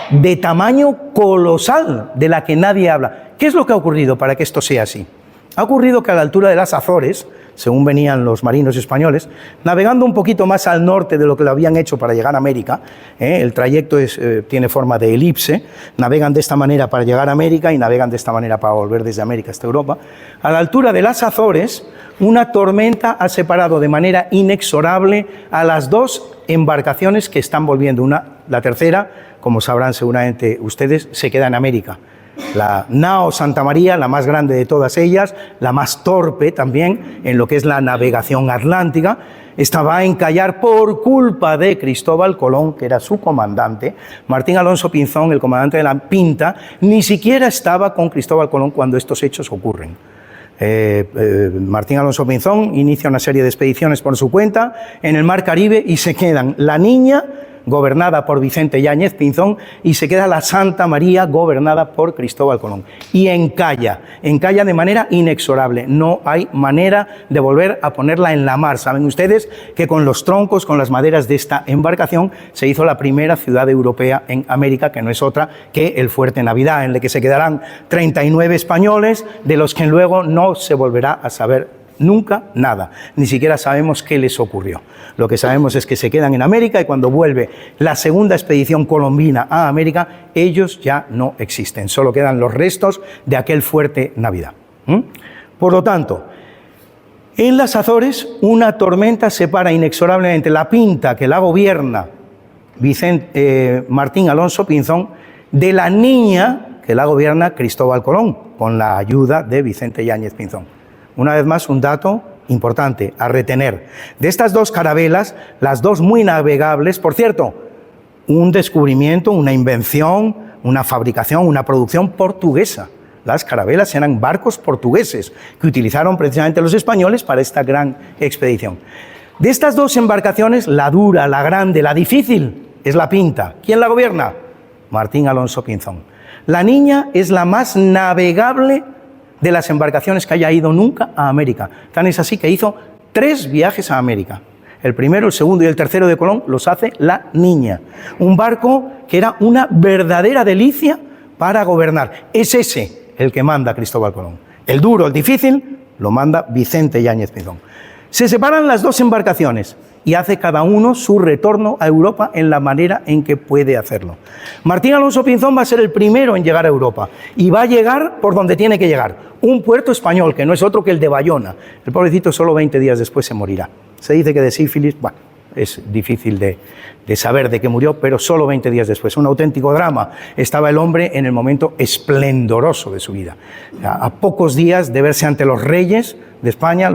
de tamaño colosal de la que nadie habla. ¿Qué es lo que ha ocurrido para que esto sea así? Ha ocurrido que a la altura de las Azores, según venían los marinos españoles, navegando un poquito más al norte de lo que lo habían hecho para llegar a América, el trayecto tiene forma de elipse, navegan de esta manera para llegar a América y navegan de esta manera para volver desde América hasta Europa. A la altura de las Azores, una tormenta ha separado de manera inexorable a las 2 embarcaciones que están volviendo. La tercera, como sabrán seguramente ustedes, se queda en América. La nao Santa María, la más grande de todas ellas, la más torpe también en lo que es la navegación atlántica, estaba a encallar por culpa de Cristóbal Colón, que era su comandante. Martín Alonso Pinzón, el comandante de la Pinta, ni siquiera estaba con Cristóbal Colón cuando estos hechos ocurren. Martín Alonso Pinzón inicia una serie de expediciones por su cuenta en el Mar Caribe y se quedan la Niña, gobernada por Vicente Yáñez Pinzón, y se queda la Santa María, gobernada por Cristóbal Colón. Y encalla de manera inexorable. No hay manera de volver a ponerla en la mar. Saben ustedes que con los troncos, con las maderas de esta embarcación, se hizo la primera ciudad europea en América, que no es otra que el Fuerte Navidad, en el que se quedarán 39 españoles, de los que luego no se volverá a saber nunca nada, ni siquiera sabemos qué les ocurrió. Lo que sabemos es que se quedan en América, y cuando vuelve la segunda expedición colombina a América, ellos ya no existen, solo quedan los restos de aquel Fuerte Navidad. Por lo tanto, en las Azores una tormenta separa inexorablemente la Pinta, que la gobierna Martín Alonso Pinzón, de la Niña, que la gobierna Cristóbal Colón, con la ayuda de Vicente Yáñez Pinzón. Una vez más, un dato importante a retener. De estas dos carabelas, las dos muy navegables, por cierto, un descubrimiento, una invención, una fabricación, una producción portuguesa. Las carabelas eran barcos portugueses que utilizaron precisamente los españoles para esta gran expedición. De estas dos embarcaciones, la dura, la grande, la difícil, es la Pinta. ¿Quién la gobierna? Martín Alonso Pinzón. La Niña es la más navegable de las embarcaciones que haya ido nunca a América. Tan es así que hizo 3 viajes a América. El primero, el segundo y el tercero de Colón los hace la Niña. Un barco que era una verdadera delicia para gobernar. Es ese el que manda Cristóbal Colón. El duro, el difícil, lo manda Vicente Yáñez Pinzón. Se separan las dos embarcaciones y hace cada uno su retorno a Europa en la manera en que puede hacerlo. Martín Alonso Pinzón va a ser el primero en llegar a Europa, y va a llegar por donde tiene que llegar, un puerto español que no es otro que el de Bayona. El pobrecito solo 20 días después se morirá. Se dice que de sífilis, bueno, es difícil de saber de qué murió, pero solo 20 días después. Un auténtico drama. Estaba el hombre en el momento esplendoroso de su vida. A pocos días de verse ante los reyes de España,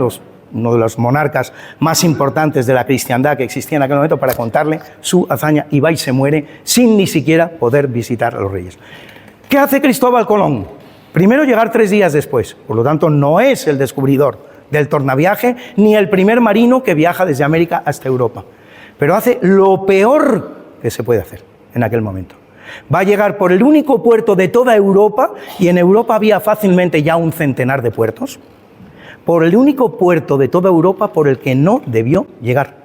uno de los monarcas más importantes de la cristiandad que existía en aquel momento, para contarle su hazaña, y va y se muere sin ni siquiera poder visitar a los reyes. ¿Qué hace Cristóbal Colón? Primero, llegar 3 días después. Por lo tanto, no es el descubridor del tornaviaje ni el primer marino que viaja desde América hasta Europa. Pero hace lo peor que se puede hacer en aquel momento. Va a llegar por el único puerto de toda Europa, y en Europa había fácilmente ya un centenar de puertos, por el único puerto de toda Europa por el que no debió llegar.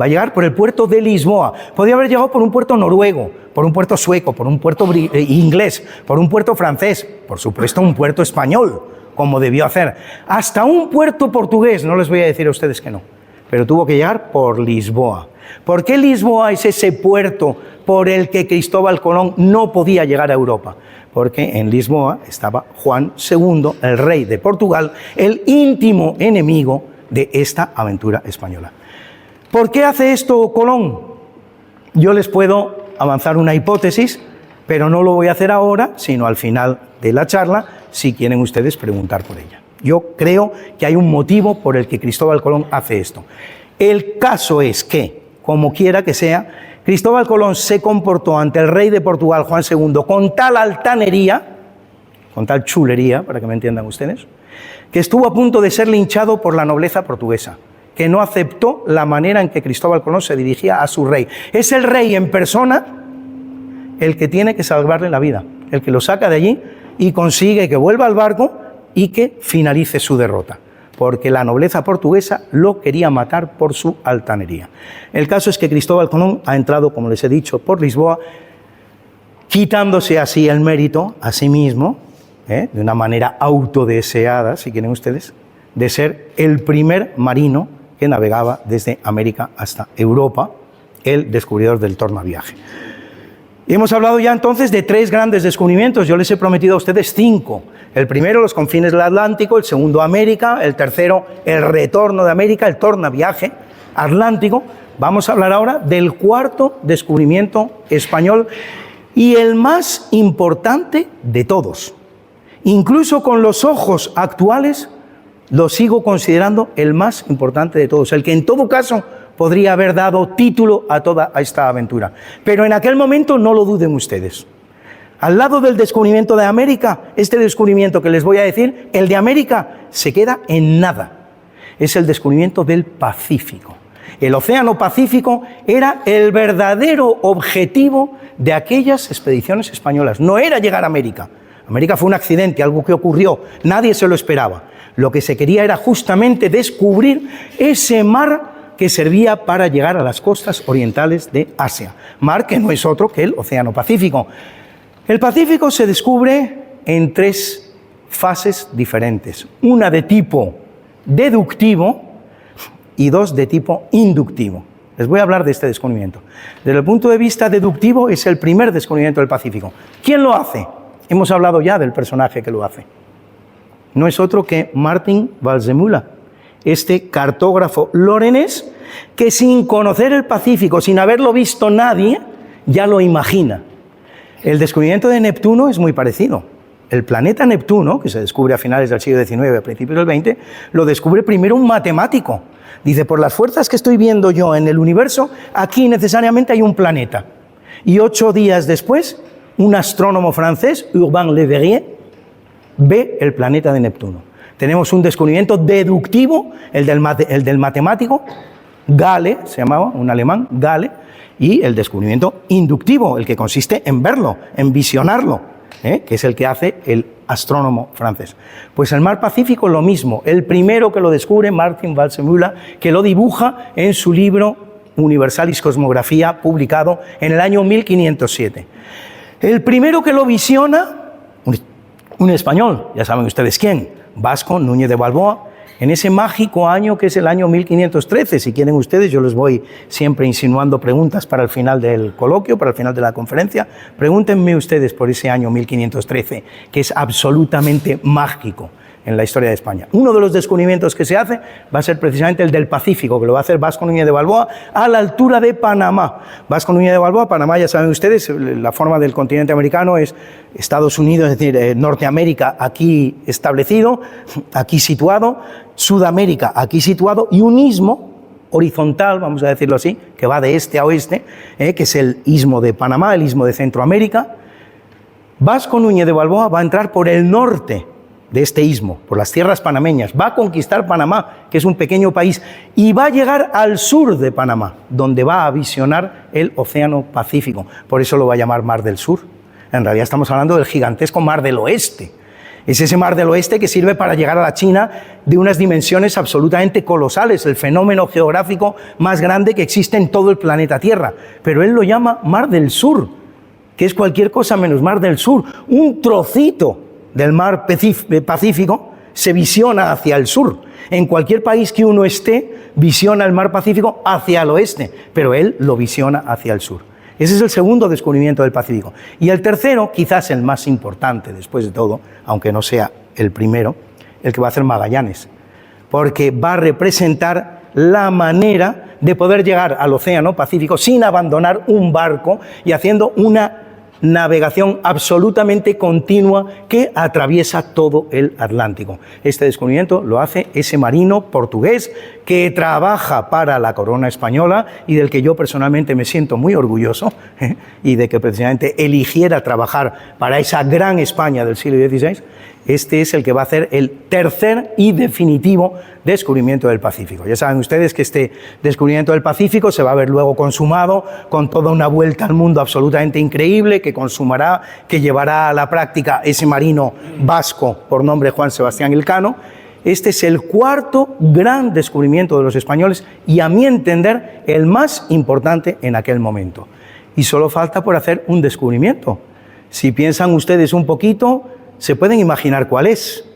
Va a llegar por el puerto de Lisboa. Podría haber llegado por un puerto noruego, por un puerto sueco, por un puerto inglés, por un puerto francés, por supuesto un puerto español, como debió hacer. Hasta un puerto portugués, no les voy a decir a ustedes que no, pero tuvo que llegar por Lisboa. ¿Por qué Lisboa es ese puerto por el que Cristóbal Colón no podía llegar a Europa? Porque en Lisboa estaba Juan II, el rey de Portugal, el íntimo enemigo de esta aventura española. ¿Por qué hace esto Colón? Yo les puedo avanzar una hipótesis, pero no lo voy a hacer ahora, sino al final de la charla, si quieren ustedes preguntar por ella. Yo creo que hay un motivo por el que Cristóbal Colón hace esto. El caso es que, como quiera que sea, Cristóbal Colón se comportó ante el rey de Portugal, Juan II, con tal altanería, con tal chulería, para que me entiendan ustedes, que estuvo a punto de ser linchado por la nobleza portuguesa, que no aceptó la manera en que Cristóbal Colón se dirigía a su rey. Es el rey en persona el que tiene que salvarle la vida, el que lo saca de allí y consigue que vuelva al barco y que finalice su derrota, porque la nobleza portuguesa lo quería matar por su altanería. El caso es que Cristóbal Colón ha entrado, como les he dicho, por Lisboa, quitándose así el mérito a sí mismo, de una manera autodeseada, si quieren ustedes, de ser el primer marino que navegaba desde América hasta Europa, el descubridor del tornaviaje. Y hemos hablado ya entonces de 3 grandes descubrimientos. Yo les he prometido a ustedes 5. El primero, los confines del Atlántico; el segundo, América; el tercero, el retorno de América, el tornaviaje atlántico. Vamos a hablar ahora del 4º descubrimiento español, y el más importante de todos. Incluso con los ojos actuales, lo sigo considerando el más importante de todos, el que en todo caso podría haber dado título a toda esta aventura. Pero en aquel momento no lo duden ustedes. Al lado del descubrimiento de América, este descubrimiento que les voy a decir, el de América, se queda en nada. Es el descubrimiento del Pacífico. El Océano Pacífico era el verdadero objetivo de aquellas expediciones españolas. No era llegar a América. América fue un accidente, algo que ocurrió, nadie se lo esperaba. Lo que se quería era justamente descubrir ese mar que servía para llegar a las costas orientales de Asia. Mar que no es otro que el Océano Pacífico. El Pacífico se descubre en 3 fases diferentes. Una de tipo deductivo y 2 de tipo inductivo. Les voy a hablar de este descubrimiento. Desde el punto de vista deductivo es el primer descubrimiento del Pacífico. ¿Quién lo hace? Hemos hablado ya del personaje que lo hace. No es otro que Martin Waldseemüller, este cartógrafo lorenés que sin conocer el Pacífico, sin haberlo visto nadie, ya lo imagina. El descubrimiento de Neptuno es muy parecido. El planeta Neptuno, que se descubre a finales del siglo XIX, a principios del XX, lo descubre primero un matemático. Dice, por las fuerzas que estoy viendo yo en el universo, aquí necesariamente hay un planeta. Y 8 días después, un astrónomo francés, Urbain Le Verrier, ve el planeta de Neptuno. Tenemos un descubrimiento deductivo, el del matemático, Gale, se llamaba, un alemán, Gale, y el descubrimiento inductivo, el que consiste en verlo, en visionarlo, que es el que hace el astrónomo francés. Pues el mar Pacífico lo mismo, el primero que lo descubre, Martin Waldseemüller, que lo dibuja en su libro Universalis Cosmographia, publicado en el año 1507. El primero que lo visiona, un español, ya saben ustedes quién, Vasco Núñez de Balboa, en ese mágico año que es el año 1513. Si quieren ustedes, yo les voy siempre insinuando preguntas para el final del coloquio, para el final de la conferencia. Pregúntenme ustedes por ese año 1513, que es absolutamente mágico en la historia de España. Uno de los descubrimientos que se hace va a ser precisamente el del Pacífico, que lo va a hacer Vasco Núñez de Balboa a la altura de Panamá. Vasco Núñez de Balboa, Panamá, ya saben ustedes, la forma del continente americano es Estados Unidos, es decir, Norteamérica aquí establecido, aquí situado, Sudamérica aquí situado, y un istmo horizontal, vamos a decirlo así, que va de este a oeste, que es el istmo de Panamá, el istmo de Centroamérica. Vasco Núñez de Balboa va a entrar por el norte de este istmo, por las tierras panameñas, va a conquistar Panamá, que es un pequeño país, y va a llegar al sur de Panamá, donde va a visionar el Océano Pacífico. Por eso lo va a llamar Mar del Sur. En realidad estamos hablando del gigantesco Mar del Oeste. Es ese Mar del Oeste que sirve para llegar a la China de unas dimensiones absolutamente colosales, el fenómeno geográfico más grande que existe en todo el planeta Tierra. Pero él lo llama Mar del Sur, que es cualquier cosa menos Mar del Sur, un trocito del mar Pacífico se visiona hacia el sur. En cualquier país que uno esté, visiona el mar Pacífico hacia el oeste, pero él lo visiona hacia el sur. Ese es el segundo descubrimiento del Pacífico. Y el tercero, quizás el más importante después de todo, aunque no sea el primero, el que va a hacer Magallanes, porque va a representar la manera de poder llegar al Océano Pacífico sin abandonar un barco y haciendo una navegación absolutamente continua que atraviesa todo el Atlántico. Este descubrimiento lo hace ese marino portugués que trabaja para la corona española y del que yo personalmente me siento muy orgulloso, y de que precisamente eligiera trabajar para esa gran España del siglo XVI. Este es el que va a hacer el tercer y definitivo descubrimiento del Pacífico. Ya saben ustedes que este descubrimiento del Pacífico se va a ver luego consumado con toda una vuelta al mundo absolutamente increíble que consumará, que llevará a la práctica ese marino vasco por nombre Juan Sebastián Elcano. Este es el cuarto gran descubrimiento de los españoles y, a mi entender, el más importante en aquel momento. Y solo falta por hacer un descubrimiento. Si piensan ustedes un poquito, se pueden imaginar cuál es,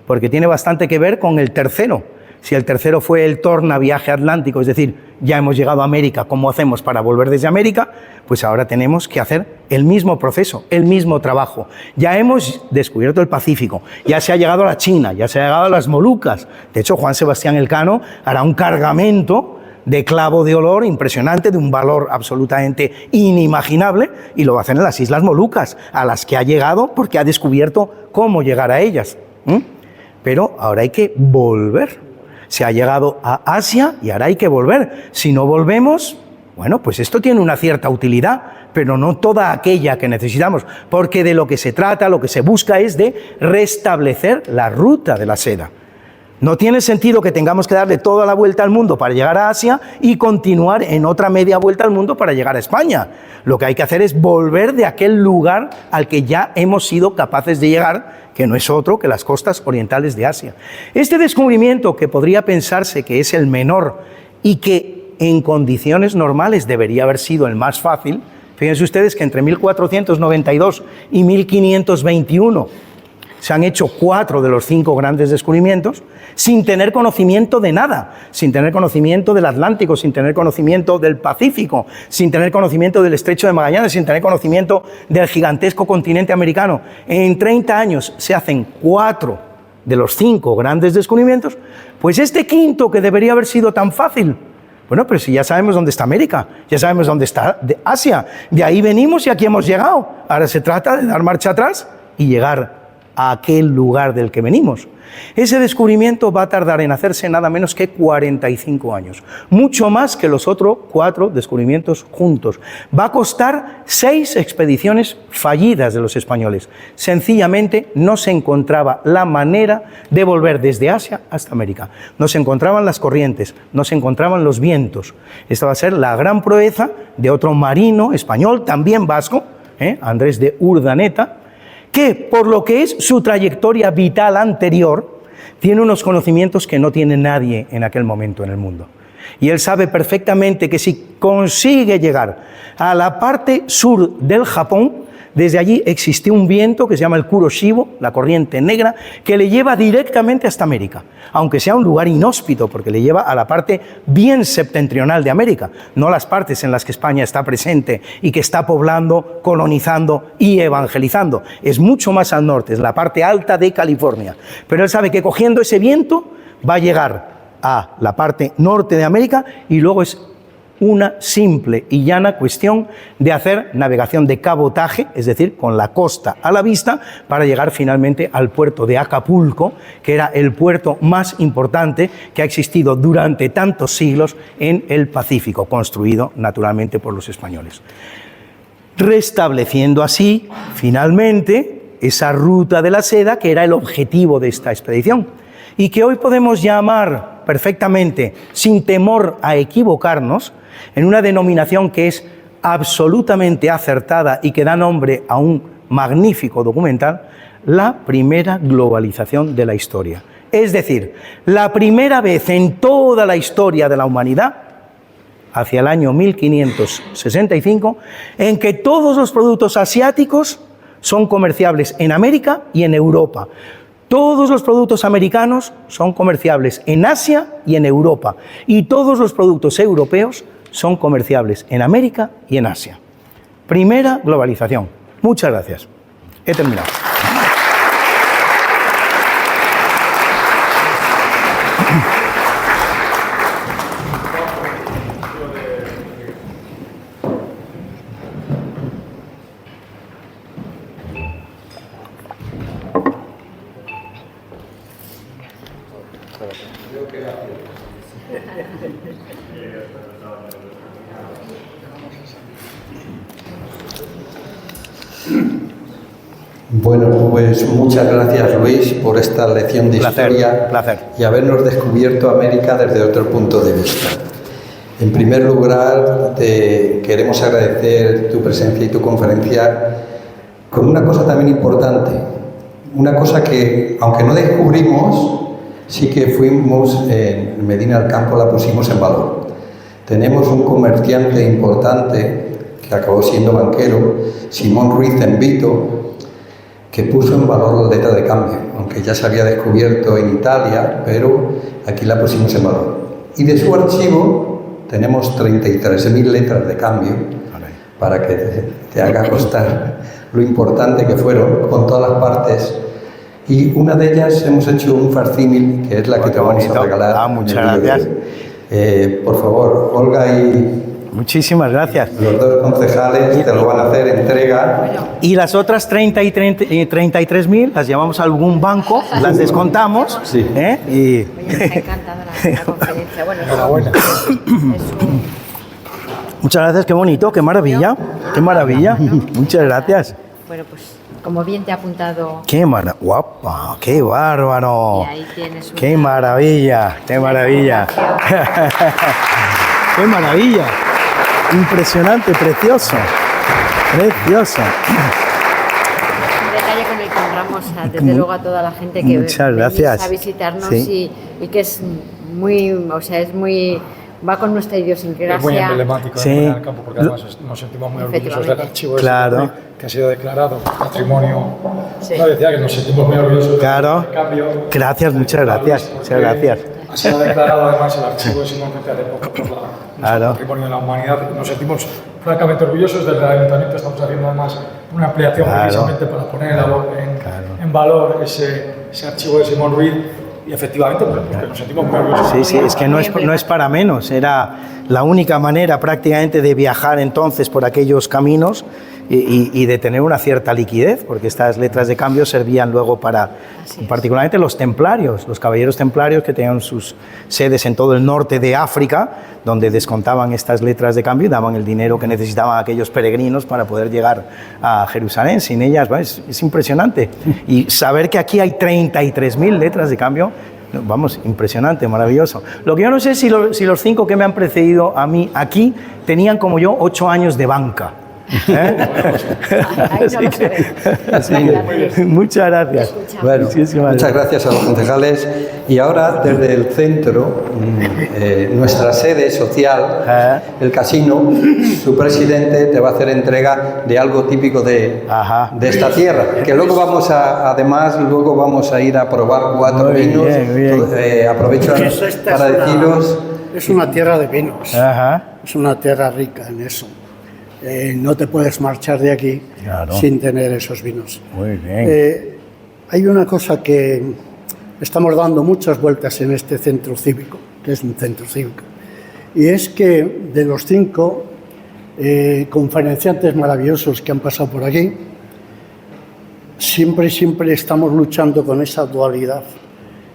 porque tiene bastante que ver con el tercero. Si el tercero fue el tornaviaje atlántico, es decir, ya hemos llegado a América, ¿cómo hacemos para volver desde América? Pues ahora tenemos que hacer el mismo proceso, el mismo trabajo. Ya hemos descubierto el Pacífico, ya se ha llegado a la China, ya se ha llegado a las Molucas. De hecho, Juan Sebastián Elcano hará un cargamento de clavo de olor impresionante, de un valor absolutamente inimaginable, y lo va a hacer en las Islas Molucas, a las que ha llegado porque ha descubierto cómo llegar a ellas. Pero ahora hay que volver. Se ha llegado a Asia y ahora hay que volver. Si no volvemos, bueno, pues esto tiene una cierta utilidad, pero no toda aquella que necesitamos, porque de lo que se trata, lo que se busca es de restablecer la ruta de la seda. No tiene sentido que tengamos que darle toda la vuelta al mundo para llegar a Asia y continuar en otra media vuelta al mundo para llegar a España. Lo que hay que hacer es volver de aquel lugar al que ya hemos sido capaces de llegar, que no es otro que las costas orientales de Asia. Este descubrimiento, que podría pensarse que es el menor y que en condiciones normales debería haber sido el más fácil, fíjense ustedes que entre 1492 y 1521 se han hecho 4 de los 5 grandes descubrimientos sin tener conocimiento de nada, sin tener conocimiento del Atlántico, sin tener conocimiento del Pacífico, sin tener conocimiento del Estrecho de Magallanes, sin tener conocimiento del gigantesco continente americano. En 30 años se hacen 4 de los 5 grandes descubrimientos, pues este quinto, que debería haber sido tan fácil, bueno, pero si ya sabemos dónde está América, ya sabemos dónde está Asia, de ahí venimos y aquí hemos llegado. Ahora se trata de dar marcha atrás y llegar a aquel lugar del que venimos. Ese descubrimiento va a tardar en hacerse nada menos que 45 años, mucho más que los otros 4 descubrimientos juntos. Va a costar 6 expediciones fallidas de los españoles. Sencillamente no se encontraba la manera de volver desde Asia hasta América. No se encontraban las corrientes, no se encontraban los vientos. Esta va a ser la gran proeza de otro marino español, también vasco, Andrés de Urdaneta, que por lo que es su trayectoria vital anterior, tiene unos conocimientos que no tiene nadie en aquel momento en el mundo. Y él sabe perfectamente que si consigue llegar a la parte sur del Japón, desde allí existe un viento que se llama el Kuroshibo, la corriente negra, que le lleva directamente hasta América, aunque sea un lugar inhóspito, porque le lleva a la parte bien septentrional de América, no las partes en las que España está presente y que está poblando, colonizando y evangelizando. Es mucho más al norte, es la parte alta de California. Pero él sabe que cogiendo ese viento va a llegar a la parte norte de América y luego es una simple y llana cuestión de hacer navegación de cabotaje, es decir, con la costa a la vista, para llegar finalmente al puerto de Acapulco, que era el puerto más importante que ha existido durante tantos siglos en el Pacífico, construido naturalmente por los españoles. Restableciendo así, finalmente, esa ruta de la seda que era el objetivo de esta expedición y que hoy podemos llamar perfectamente, sin temor a equivocarnos, en una denominación que es absolutamente acertada y que da nombre a un magnífico documental, la primera globalización de la historia. Es decir, la primera vez en toda la historia de la humanidad, hacia el año 1565, en que todos los productos asiáticos son comerciables en América y en Europa. Todos los productos americanos son comerciables en Asia y en Europa. Y todos los productos europeos son comerciables en América y en Asia. Primera globalización. Muchas gracias. He terminado. Bueno, pues muchas gracias, Luis, por esta lección de historia y habernos descubierto América desde otro punto de vista. En primer lugar, te queremos agradecer tu presencia y tu conferencia con una cosa también importante, una cosa que, aunque no descubrimos, sí que fuimos en Medina del Campo, la pusimos en valor. Tenemos un comerciante importante que acabó siendo banquero, Simón Ruiz en Vito, que puso en valor la letra de cambio, aunque ya se había descubierto en Italia, pero aquí la pusimos en valor. Y de su archivo tenemos 33.000 letras de cambio, para que te haga costar lo importante que fueron, con todas las partes. Y una de ellas hemos hecho un facsímil, que es la que te vamos a regalar. Muchas gracias. Por favor, Olga y... Muchísimas gracias. Los dos concejales te lo van a hacer entrega. Y las otras 33.000 las llevamos a algún banco, las descontamos. Sí. Y... Me ha encantado la conferencia. Bueno, enhorabuena. Muchas gracias, qué bonito, qué maravilla. Qué maravilla. Muchas gracias. Bueno, pues como bien te ha apuntado. ¡Qué maravilla! ¡Guapa! ¡Qué bárbaro! Y ahí tienes ¡Qué maravilla! ¡Qué maravilla! ¡Qué maravilla! Impresionante, precioso. Precioso. Un detalle con el que honramos desde luego a toda la gente que Muchas venís gracias. a visitarnos Sí. y que es muy, o sea, es muy, va con nuestra idiosincrasia. Es muy emblemático Sí. de Moneda del Campo porque además nos sentimos muy orgullosos del archivo ese Claro. que ha sido declarado patrimonio. Sí. No, decía que nos sentimos muy orgullosos Claro. del cambio. Gracias, muchas gracias. Muchas gracias. Ha sido declarado además el archivo de Simón Fuente hace poco por Claro. patrimonio de la humanidad. Nos sentimos francamente orgullosos. Desde el Ayuntamiento estamos haciendo además una ampliación Claro. precisamente para poner en valor ese archivo de Simón Ruiz. Y efectivamente, pues, porque nos sentimos muy orgullosos. Sí, sí, es que no es para menos. Era la única manera prácticamente de viajar entonces por aquellos caminos y de tener una cierta liquidez, porque estas letras de cambio servían luego para, particularmente los templarios, los caballeros templarios que tenían sus sedes en todo el norte de África, donde descontaban estas letras de cambio y daban el dinero que necesitaban aquellos peregrinos para poder llegar a Jerusalén. Sin ellas, es impresionante. Y saber que aquí hay 33.000 letras de cambio, vamos, impresionante, maravilloso. Lo que yo no sé si los 5 que me han precedido a mí aquí tenían como yo 8 años de banca. Ahí no lo sabemos. Muchas gracias. Bueno, Muchísimas muchas gracias a los concejales. Y ahora, desde el centro, nuestra sede social, el casino, su presidente te va a hacer entrega de algo típico de esta tierra. Que luego luego vamos a ir a probar 4 Muy vinos. bien. Aprovecho para deciros. Es una tierra de vinos. Ajá. Es una tierra rica en eso. No te puedes marchar de aquí Claro. sin tener esos vinos. Muy bien. Hay una cosa que estamos dando muchas vueltas en este centro cívico, que es un centro cívico, y es que de los 5 conferenciantes maravillosos que han pasado por aquí, siempre estamos luchando con esa dualidad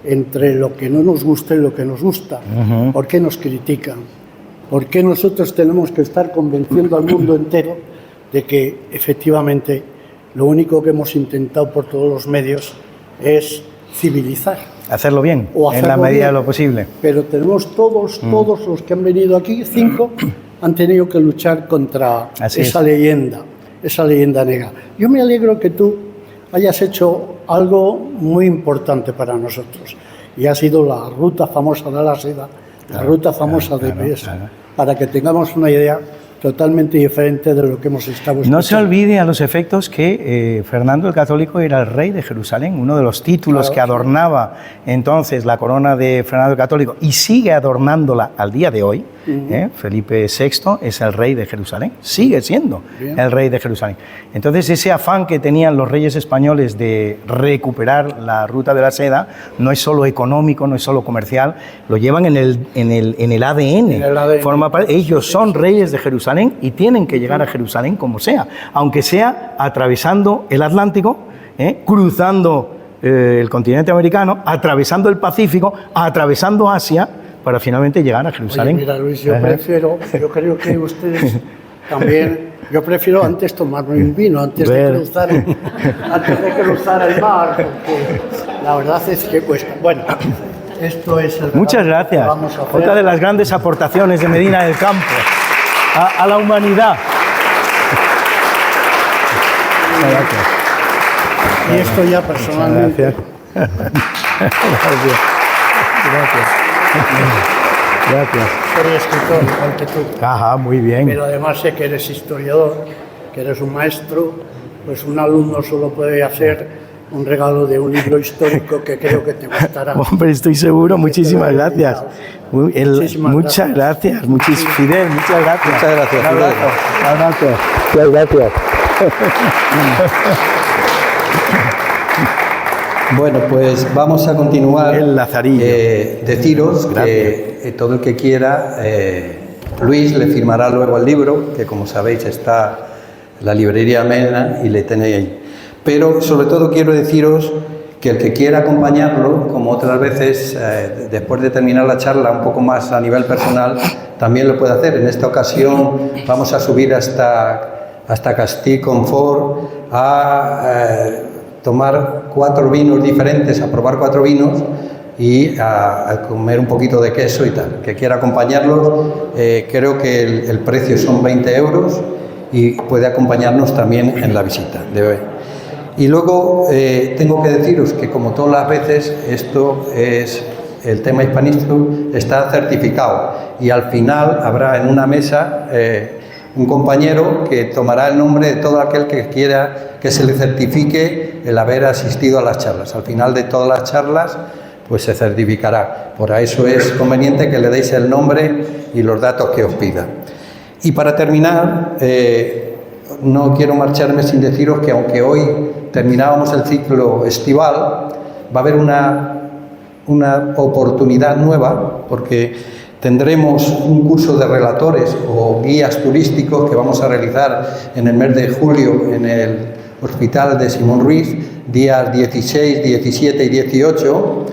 entre lo que no nos gusta y lo que nos gusta. ¿Por qué nos critican? ¿Por qué nosotros tenemos que estar convenciendo al mundo entero de que efectivamente lo único que hemos intentado por todos los medios es civilizar? Hacerlo bien, O en la hacerlo medida de bien. lo posible. Pero tenemos todos los que han venido aquí, 5, han tenido que luchar contra Así esa es. leyenda negra. Yo me alegro que tú hayas hecho algo muy importante para nosotros, y ha sido la ruta famosa de la seda, la ruta famosa de Pesa, para que tengamos una idea totalmente diferente de lo que hemos estado escuchando. No se olvide a los efectos que Fernando el Católico era el rey de Jerusalén, uno de los títulos que adornaba entonces la corona de Fernando el Católico y sigue adornándola al día de hoy. Felipe VI es el rey de Jerusalén, sigue siendo el rey de Jerusalén. Entonces ese afán que tenían los reyes españoles de recuperar la ruta de la seda no es solo económico, no es solo comercial, lo llevan en el ADN. Forma parte, ellos son reyes de Jerusalén y tienen que llegar a Jerusalén como sea, aunque sea atravesando el Atlántico, cruzando el continente americano, atravesando el Pacífico, atravesando Asia, para finalmente llegar a Jerusalén. Oye, mira, Luis, yo creo que ustedes también, yo prefiero antes tomarme un vino antes de cruzar el mar, porque la verdad es que cuesta. Bueno, esto es el Muchas gracias. Vamos a hacer. Otra de las grandes aportaciones de Medina del Campo a la humanidad. Y esto ya personalmente. Gracias. Gracias. Soy escritor, igual que tú. Ajá, muy bien. Pero además sé que eres historiador, que eres un maestro, pues un alumno solo puede hacer un regalo de un libro histórico que creo que te gustará. Hombre, estoy seguro. Muchísimas gracias. Muchas gracias. Fidel, muchas gracias. Muchas gracias, Un abrazo. Fidel. Un abrazo. Muchas gracias. Bueno, pues vamos a continuar. El Lazarillo. Deciros que todo el que quiera, Luis le firmará luego el libro, que como sabéis está en la librería Mena y le tenéis ahí. Pero sobre todo quiero deciros que el que quiera acompañarlo, como otras veces, después de terminar la charla un poco más a nivel personal, también lo puede hacer. En esta ocasión vamos a subir hasta hasta Castille-Confort, a tomar 4 vinos diferentes, a probar 4 vinos y a comer un poquito de queso y tal. Que quiera acompañarlos, creo que el precio son 20 euros y puede acompañarnos también en la visita de hoy. Y luego tengo que deciros que, como todas las veces, esto es el tema hispanístico, está certificado y al final habrá en una mesa un compañero que tomará el nombre de todo aquel que quiera que se le certifique el haber asistido a las charlas. Al final de todas las charlas pues se certificará. Por eso es conveniente que le deis el nombre y los datos que os pida. Y para terminar, no quiero marcharme sin deciros que aunque hoy terminábamos el ciclo estival, va a haber una oportunidad nueva, porque tendremos un curso de relatores o guías turísticos que vamos a realizar en el mes de julio en el Hospital de Simón Ruiz, días 16, 17 y 18.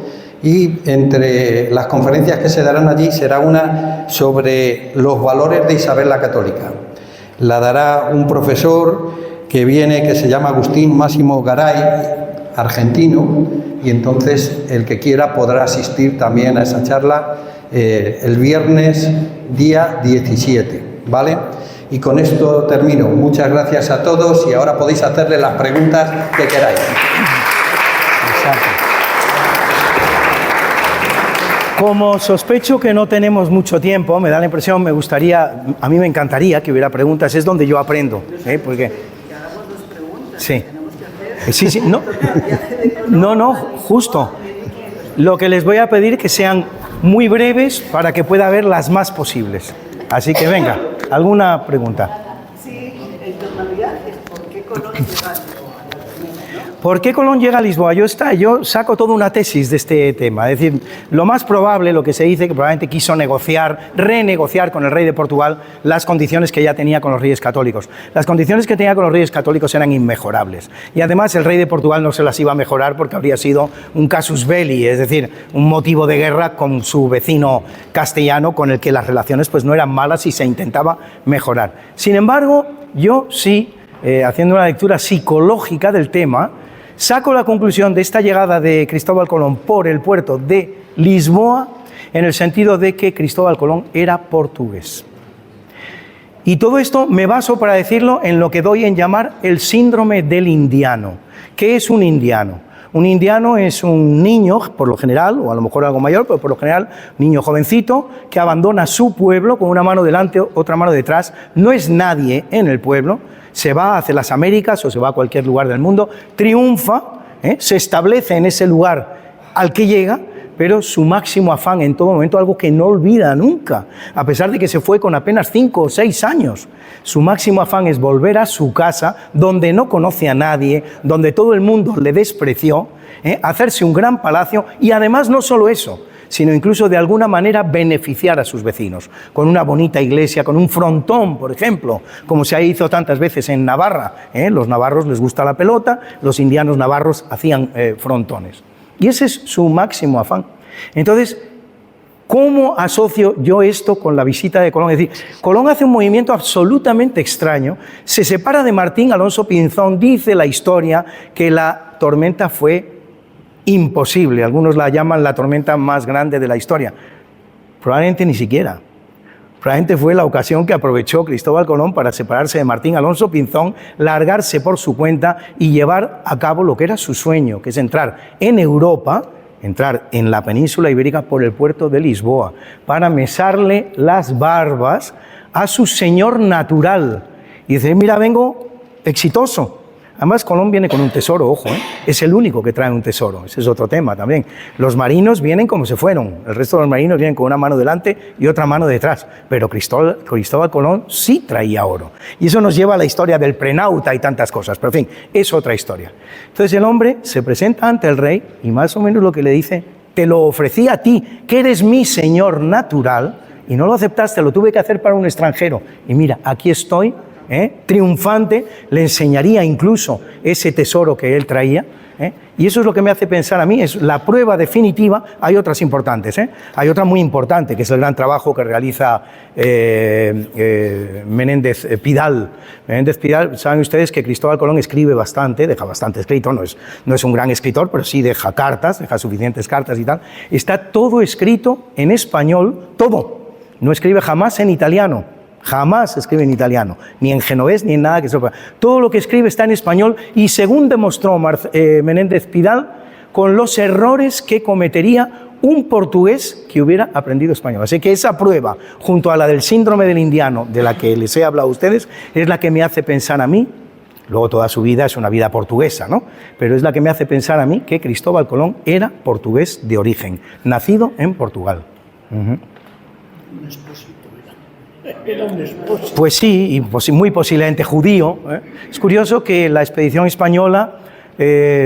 Y entre las conferencias que se darán allí será una sobre los valores de Isabel la Católica. La dará un profesor que viene, que se llama Agustín Máximo Garay, argentino, y entonces el que quiera podrá asistir también a esa charla el viernes día 17, ¿vale? Y con esto termino. Muchas gracias a todos y ahora podéis hacerle las preguntas que queráis. Exacto. Como sospecho que no tenemos mucho tiempo, me da la impresión, a mí me encantaría que hubiera preguntas, es donde yo aprendo, porque... Que hagamos 2 preguntas. Sí. Tenemos que hacer. Sí, no, justo. Lo que les voy a pedir es que sean muy breves para que pueda haber las más posibles. Así que venga, ¿alguna pregunta? Sí, en tonalidad es ¿por qué Colón llega a Lisboa? ¿Por qué Colón llega a Lisboa? Yo saco toda una tesis de este tema. Es decir, lo más probable, lo que se dice, que probablemente quiso renegociar con el rey de Portugal las condiciones que ya tenía con los reyes católicos. Las condiciones que tenía con los reyes católicos eran inmejorables. Y además el rey de Portugal no se las iba a mejorar porque habría sido un casus belli, es decir, un motivo de guerra con su vecino castellano, con el que las relaciones pues no eran malas y se intentaba mejorar. Sin embargo, yo sí, haciendo una lectura psicológica del tema, saco la conclusión de esta llegada de Cristóbal Colón por el puerto de Lisboa en el sentido de que Cristóbal Colón era portugués. Y todo esto me baso para decirlo en lo que doy en llamar el síndrome del indiano. ¿Qué es un indiano? Un indiano es un niño, por lo general, o a lo mejor algo mayor, pero por lo general, un niño jovencito que abandona su pueblo con una mano delante, otra mano detrás, no es nadie en el pueblo, se va hacia las Américas o se va a cualquier lugar del mundo, triunfa, se establece en ese lugar al que llega, pero su máximo afán en todo momento, algo que no olvida nunca, a pesar de que se fue con apenas 5 o 6 años, su máximo afán es volver a su casa, donde no conoce a nadie, donde todo el mundo le despreció, hacerse un gran palacio y además no solo eso, sino incluso de alguna manera beneficiar a sus vecinos, con una bonita iglesia, con un frontón, por ejemplo, como se hizo tantas veces en Navarra. Los navarros les gusta la pelota, los indianos navarros hacían frontones. Y ese es su máximo afán. Entonces, ¿cómo asocio yo esto con la visita de Colón? Es decir, Colón hace un movimiento absolutamente extraño, se separa de Martín Alonso Pinzón, dice la historia que la tormenta fue imposible, algunos la llaman la tormenta más grande de la historia. Probablemente ni siquiera. Probablemente fue la ocasión que aprovechó Cristóbal Colón para separarse de Martín Alonso Pinzón, largarse por su cuenta y llevar a cabo lo que era su sueño, que es entrar en Europa, entrar en la península ibérica por el puerto de Lisboa, para mesarle las barbas a su señor natural. Y dice, mira, vengo exitoso. Además, Colón viene con un tesoro, ojo, es el único que trae un tesoro, ese es otro tema también. Los marinos vienen como se fueron, el resto de los marinos vienen con una mano delante y otra mano detrás, pero Cristóbal Colón sí traía oro. Y eso nos lleva a la historia del prenauta y tantas cosas, pero en fin, es otra historia. Entonces el hombre se presenta ante el rey y más o menos lo que le dice, te lo ofrecí a ti, que eres mi señor natural, y no lo aceptaste, lo tuve que hacer para un extranjero. Y mira, aquí estoy, triunfante, le enseñaría incluso ese tesoro que él traía. Y eso es lo que me hace pensar a mí, es la prueba definitiva. Hay otras importantes, hay otra muy importante, que es el gran trabajo que realiza Menéndez Pidal. Menéndez Pidal, saben ustedes que Cristóbal Colón escribe bastante, deja bastante escrito, no es un gran escritor, pero sí deja cartas, deja suficientes cartas y tal. Está todo escrito en español, todo. No escribe jamás en italiano. Jamás escribe en italiano, ni en genovés, ni en nada que se pueda. Todo lo que escribe está en español y según demostró Menéndez Pidal, con los errores que cometería un portugués que hubiera aprendido español. Así que esa prueba, junto a la del síndrome del indiano, de la que les he hablado a ustedes, es la que me hace pensar a mí, luego toda su vida es una vida portuguesa, ¿no? Pero es la que me hace pensar a mí que Cristóbal Colón era portugués de origen, nacido en Portugal. Un expósito, era un expósito. Pues sí, y muy posiblemente judío. Es curioso que la expedición española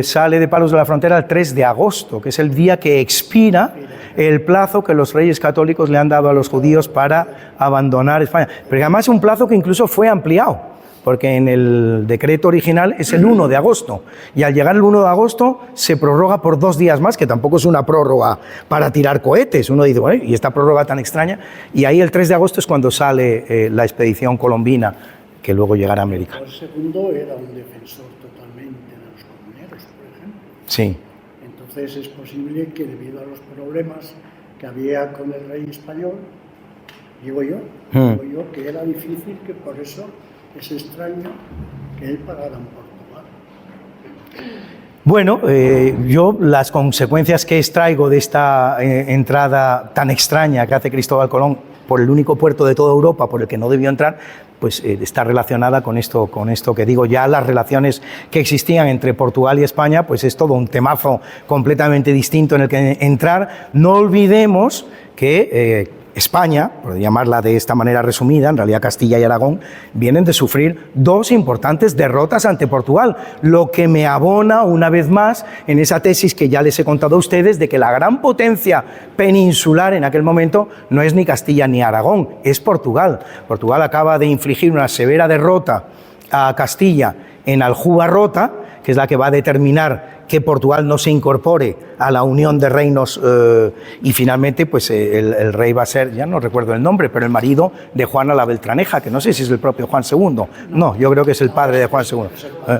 sale de Palos de la Frontera el 3 de agosto, que es el día que expira el plazo que los reyes católicos le han dado a los judíos para abandonar España. Pero además es un plazo que incluso fue ampliado, porque en el decreto original es el 1 de agosto, y al llegar el 1 de agosto se prorroga por 2 días más, que tampoco es una prórroga para tirar cohetes. Uno dice, bueno, ¿y esta prórroga tan extraña? Y ahí el 3 de agosto es cuando sale la expedición colombina, que luego llegará a América. El segundo era un defensor totalmente de los comuneros, por ejemplo. Sí. Entonces es posible que debido a los problemas que había con el rey español, digo yo, que era difícil, que por eso es extraño que él pagara en Portugal. Bueno, yo las consecuencias que extraigo de esta entrada tan extraña que hace Cristóbal Colón por el único puerto de toda Europa por el que no debió entrar, pues está relacionada con esto que digo ya. Las relaciones que existían entre Portugal y España, pues es todo un temazo completamente distinto en el que entrar. No olvidemos que España, por llamarla de esta manera resumida, en realidad Castilla y Aragón, vienen de sufrir 2 importantes derrotas ante Portugal, lo que me abona una vez más en esa tesis que ya les he contado a ustedes de que la gran potencia peninsular en aquel momento no es ni Castilla ni Aragón, es Portugal. Portugal acaba de infligir una severa derrota a Castilla en Aljubarrota, que es la que va a determinar que Portugal no se incorpore a la unión de reinos y finalmente pues el rey va a ser, ya no recuerdo el nombre, pero el marido de Juana la Beltraneja, que no sé si es el propio Juan II. No, yo creo que es el padre de Juan II.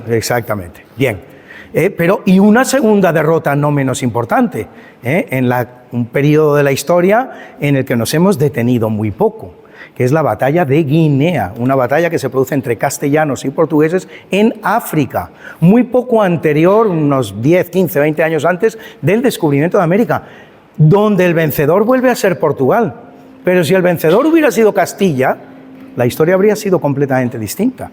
Exactamente. Bien. Pero y una segunda derrota no menos importante, en un periodo de la historia en el que nos hemos detenido muy poco, que es la batalla de Guinea, una batalla que se produce entre castellanos y portugueses en África, muy poco anterior, unos 10, 15, 20 años antes del descubrimiento de América, donde el vencedor vuelve a ser Portugal. Pero si el vencedor hubiera sido Castilla, la historia habría sido completamente distinta.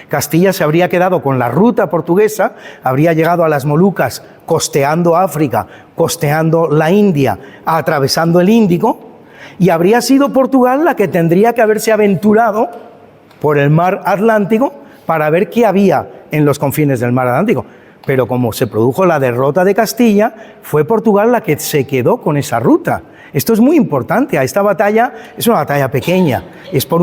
Castilla se habría quedado con la ruta portuguesa, habría llegado a las Molucas costeando África, costeando la India, atravesando el Índico, y habría sido Portugal la que tendría que haberse aventurado por el mar Atlántico para ver qué había en los confines del mar Atlántico. Pero como se produjo la derrota de Castilla, fue Portugal la que se quedó con esa ruta. Esto es muy importante. A esta batalla es una batalla pequeña. Es por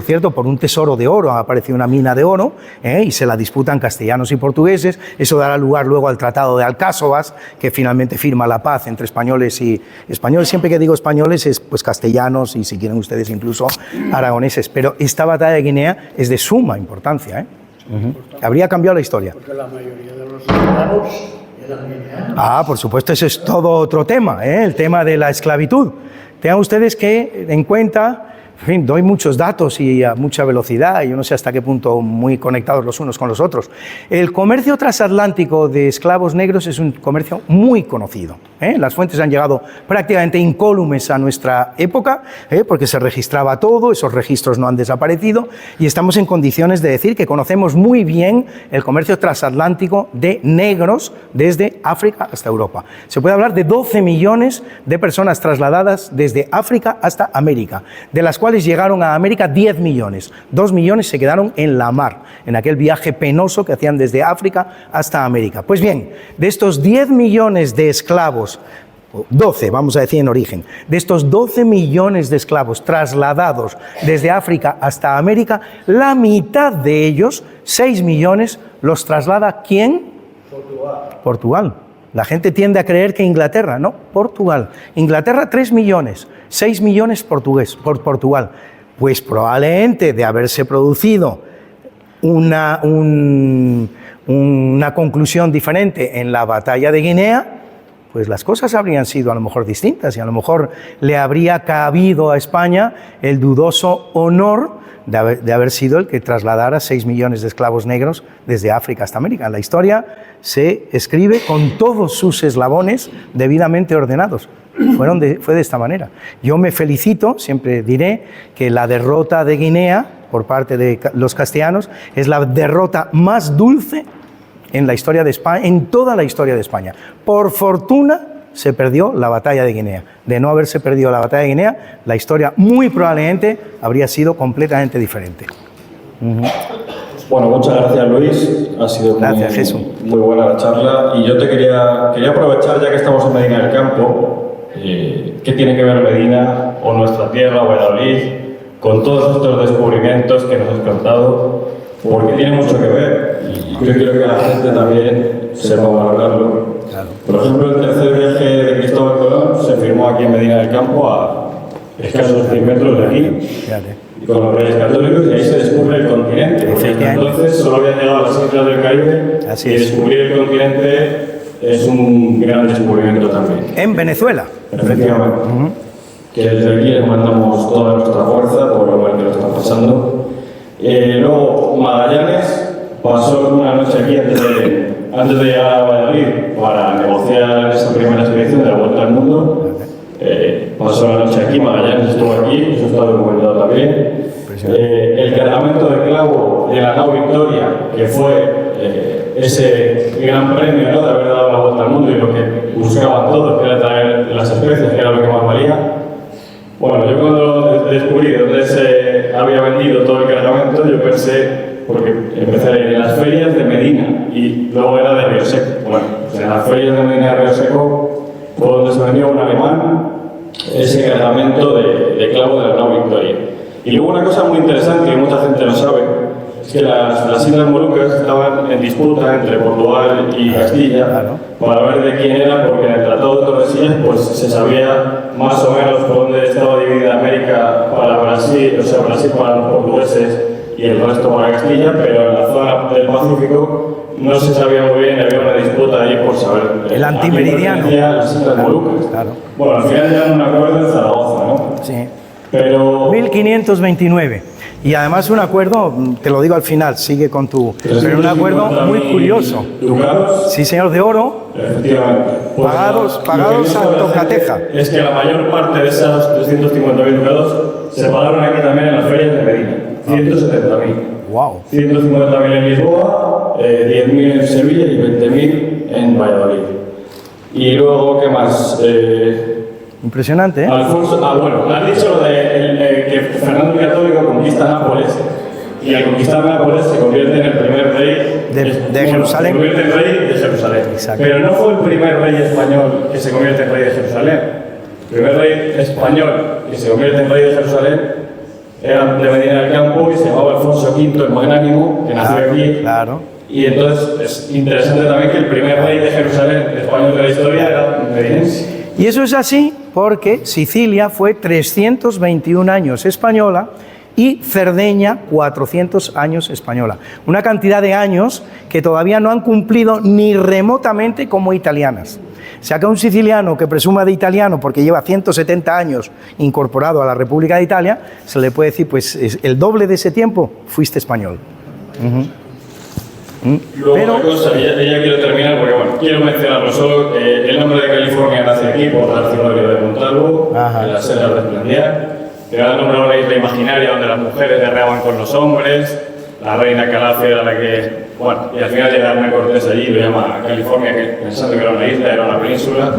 cierto, por un tesoro de oro. Ha aparecido una mina de oro y se la disputan castellanos y portugueses. Eso dará lugar luego al Tratado de Alcáçovas, que finalmente firma la paz entre españoles y españoles. Siempre que digo españoles es pues castellanos y, si quieren ustedes, incluso aragoneses. Pero esta batalla de Guinea es de suma importancia. Habría cambiado la historia. Porque la mayoría de los esclavos eran guineanos. Por supuesto, ese es todo otro tema, el tema de la esclavitud. Tengan ustedes que en cuenta, en fin, doy muchos datos y a mucha velocidad, y yo no sé hasta qué punto muy conectados los unos con los otros. El comercio transatlántico de esclavos negros es un comercio muy conocido. Las fuentes han llegado prácticamente incólumes a nuestra época, porque se registraba todo, esos registros no han desaparecido, y estamos en condiciones de decir que conocemos muy bien el comercio transatlántico de negros desde África hasta Europa. Se puede hablar de 12 millones de personas trasladadas desde África hasta América, de las cuales llegaron a América 10 millones. 2 millones se quedaron en la mar, en aquel viaje penoso que hacían desde África hasta América. Pues bien, de estos 10 millones de esclavos 12, vamos a decir en origen, de estos 12 millones de esclavos trasladados desde África hasta América, la mitad de ellos, 6 millones, los traslada ¿quién? Portugal. La gente tiende a creer que Inglaterra, no, Portugal. Inglaterra 3 millones, 6 millones por Portugal. Pues probablemente de haberse producido una conclusión diferente en la batalla de Guinea, pues las cosas habrían sido a lo mejor distintas y a lo mejor le habría cabido a España el dudoso honor de haber sido el que trasladara 6 millones de esclavos negros desde África hasta América. La historia se escribe con todos sus eslabones debidamente ordenados. Fue de esta manera. Yo me felicito, siempre diré, que la derrota de Guinea por parte de los castellanos es la derrota más dulce en la historia de España, en toda la historia de España. Por fortuna se perdió la batalla de Guinea. De no haberse perdido la batalla de Guinea, la historia muy probablemente habría sido completamente diferente. Bueno, muchas gracias, Luis. Ha sido muy buena la charla. Y yo te quería aprovechar, ya que estamos en Medina del Campo, ¿qué tiene que ver Medina o nuestra tierra, Valladolid, con todos estos descubrimientos que nos has contado? Porque tiene mucho que ver y yo quiero que la gente también sepa valorarlo. Por ejemplo, el tercer viaje de Cristóbal Colón se firmó aquí en Medina del Campo, a escasos 100 metros de aquí, con los Reyes Católicos, y ahí se descubre el continente. Porque hasta entonces solo habían llegado a las islas del Caribe y descubrir el continente es un gran descubrimiento también. En Venezuela. Efectivamente. Que desde aquí les mandamos toda nuestra fuerza por lo mal que lo están pasando. Luego Magallanes pasó una noche aquí antes de llegar a Valladolid para negociar esa primera expedición de la Vuelta al Mundo. Pasó la noche aquí, Magallanes estuvo aquí, eso está documentado también. El cargamento de clavo de la nao Victoria, que fue ese gran premio, ¿no?, de haber dado la Vuelta al Mundo y lo que buscaban todos, que era traer las especies, que era lo que más valía. Bueno, yo cuando descubrí dónde se había vendido todo el cargamento, yo pensé, porque empecé a ir en las ferias de Medina y luego era de Río Seco. Bueno, pues en las ferias de Medina de Río Seco fue donde se vendió un alemán ese cargamento de clavo de la nao Victoria. Y luego una cosa muy interesante que mucha gente no sabe, es que las Islas Molucas estaban en disputa entre Portugal y Castilla para ver de quién era, porque en el Tratado de Tordesillas pues, se sabía más o menos por dónde estaba dividida América para Brasil, o sea, Brasil para los portugueses y el resto para Castilla, pero en la zona del Pacífico no se sabía muy bien, había una disputa ahí por saber el antimeridiano, las Islas Molucas. Claro. Bueno, al final llegaron a un acuerdo en Zaragoza, ¿no? Sí. Pero 1529. Y además un acuerdo, te lo digo al final, sigue con tu... Pero un acuerdo muy curioso. ¿Ducados? Sí, señor, de oro. Efectivamente. Pues pagados a tocateja. Es que la mayor parte de esos 350.000 ducados se pagaron aquí también en las ferias de Medina. 170.000. Wow. 150.000 en Lisboa, 10.000 en Sevilla y 20.000 en Valladolid. Y luego, ¿qué más? Impresionante, ¿eh? Alfonso, bueno, has dicho lo de que Fernando el Católico conquista Nápoles y al conquistar Nápoles se convierte en el primer rey de Jerusalén. Se convierte en rey de Jerusalén. Exacto. Pero no fue el primer rey español que se convierte en rey de Jerusalén. El primer rey español que se convierte en rey de Jerusalén era de Medina del Campo y se llamaba Alfonso V el Magnánimo, que nació aquí. Claro. Y entonces es interesante también que el primer rey de Jerusalén español de la historia era medinense. Y eso es así porque Sicilia fue 321 años española y Cerdeña 400 años española. Una cantidad de años que todavía no han cumplido ni remotamente como italianas. O sea que un siciliano que presuma de italiano porque lleva 170 años incorporado a la República de Italia, se le puede decir, pues el doble de ese tiempo fuiste español. Luego, una cosa, ya quiero terminar porque, bueno, quiero mencionarlo solo. El nombre de California nace aquí por Darcidorio de Montalvo, en las selvas de Esplandián, que da nombre a una isla imaginaria donde las mujeres guerreaban con los hombres. La reina Calafia era la que, bueno, y al final llega Hernán Cortés allí y lo llama California, que, pensando que era una isla, era una península.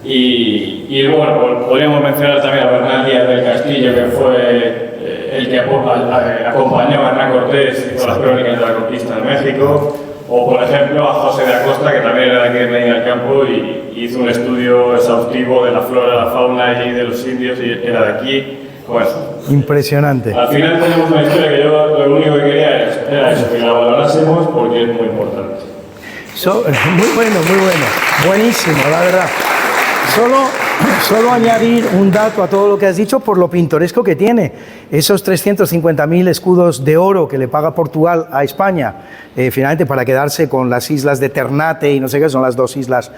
Y bueno, podríamos mencionar también a Bernal Díaz del Castillo, que fue el que acompañó a Hernán Cortés con las crónicas de la conquista de México, O, por ejemplo, a José de Acosta, que también era de aquí de Medina del Campo y hizo un estudio exhaustivo de la flora, la fauna allí de los indios y era de aquí. Bueno, Impresionante. al final tenemos una historia que yo lo único que quería era eso, que la valorásemos porque es muy importante. Muy bueno, buenísimo, la verdad. Solo añadir un dato a todo lo que has dicho por lo pintoresco que tiene. Esos 350.000 escudos de oro que le paga Portugal a España, finalmente para quedarse con las islas de Ternate y no sé qué, son las dos islas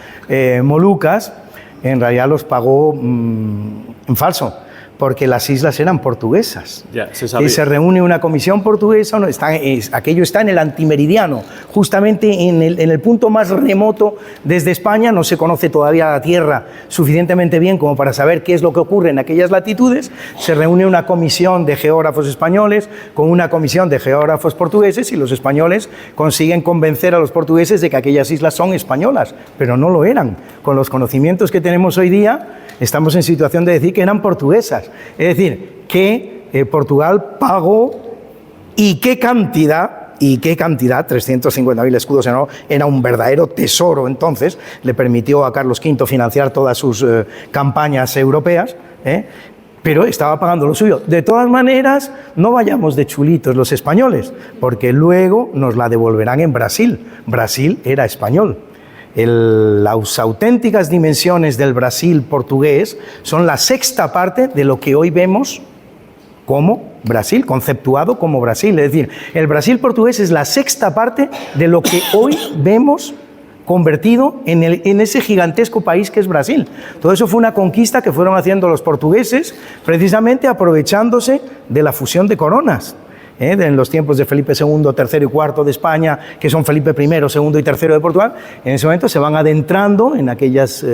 Molucas, en realidad los pagó en falso, porque las islas eran portuguesas. Ya, se sabía. Y se reúne una comisión portuguesa, aquello está en el antimeridiano, justamente en el punto más remoto desde España. No se conoce todavía la Tierra suficientemente bien como para saber qué es lo que ocurre en aquellas latitudes. Se reúne una comisión de geógrafos españoles con una comisión de geógrafos portugueses y los españoles consiguen convencer a los portugueses de que aquellas islas son españolas, pero no lo eran. Con los conocimientos que tenemos hoy día, estamos en situación de decir que eran portuguesas. Es decir, que Portugal pagó y qué cantidad, 350.000 escudos en oro, era un verdadero tesoro entonces, le permitió a Carlos V financiar todas sus campañas europeas, pero estaba pagando lo suyo. De todas maneras, no vayamos de chulitos los españoles, porque luego nos la devolverán en Brasil. Brasil era español. Las auténticas dimensiones del Brasil portugués son la sexta parte de lo que hoy vemos como Brasil, conceptuado como Brasil. Es decir, el Brasil portugués es la sexta parte de lo que hoy vemos convertido en ese gigantesco país que es Brasil. Todo eso fue una conquista que fueron haciendo los portugueses, precisamente aprovechándose de la fusión de coronas. En los tiempos de Felipe II, III y IV de España, que son Felipe I, II y III de Portugal, en ese momento se van adentrando en aquellas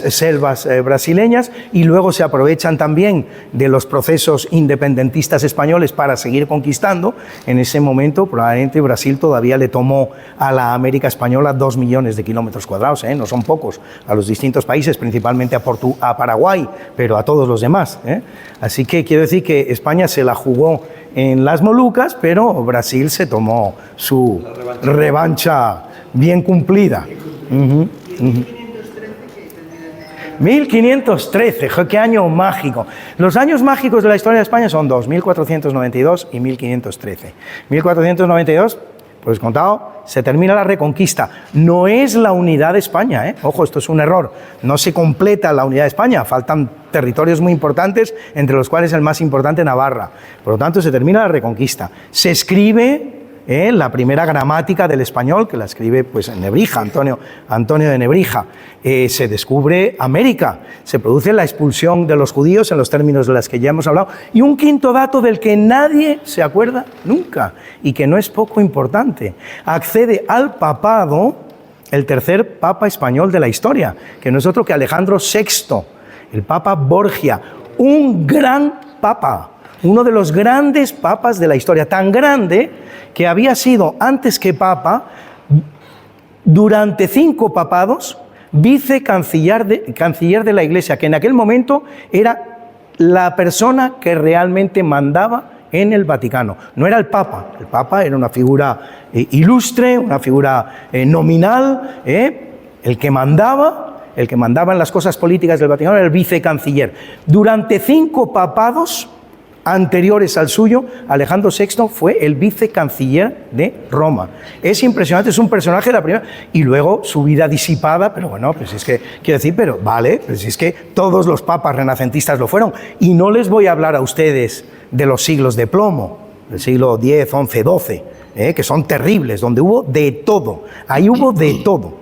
selvas brasileñas y luego se aprovechan también de los procesos independentistas españoles para seguir conquistando. En ese momento probablemente Brasil todavía le tomó a la América española 2 millones de kilómetros cuadrados, no son pocos, a los distintos países, principalmente a Paraguay, pero a todos los demás. Así que quiero decir que España se la jugó en las Molucas, pero Brasil se tomó su revancha bien cumplida. 1513, qué año mágico. Los años mágicos de la historia de España son dos, 1492 y 1513. 1492, pues contado, se termina la Reconquista. No es la unidad de España, Ojo, esto es un error. No se completa la unidad de España, faltan territorios muy importantes, entre los cuales el más importante, Navarra. Por lo tanto, se termina la Reconquista. Se escribe la primera gramática del español, que la escribe pues, en Nebrija, Antonio de Nebrija. Se descubre América, se produce la expulsión de los judíos en los términos de los que ya hemos hablado. Y un quinto dato del que nadie se acuerda nunca y que no es poco importante. Accede al papado el tercer papa español de la historia, que no es otro que Alejandro VI, el Papa Borgia, un gran papa, uno de los grandes papas de la historia, tan grande que había sido, antes que papa, durante 5 papados, vicecanciller de la Iglesia, que en aquel momento era la persona que realmente mandaba en el Vaticano. No era el Papa era una figura ilustre, una figura nominal, el que mandaba en las cosas políticas del Vaticano era el vicecanciller. Durante 5 papados anteriores al suyo, Alejandro VI fue el vicecanciller de Roma. Es impresionante, es un personaje de la primera, y luego su vida disipada, pero bueno, pues es que, quiero decir, pero vale, pues es que todos los papas renacentistas lo fueron, y no les voy a hablar a ustedes de los siglos de plomo, del siglo X, XI, XII, que son terribles, donde hubo de todo, ahí hubo de todo,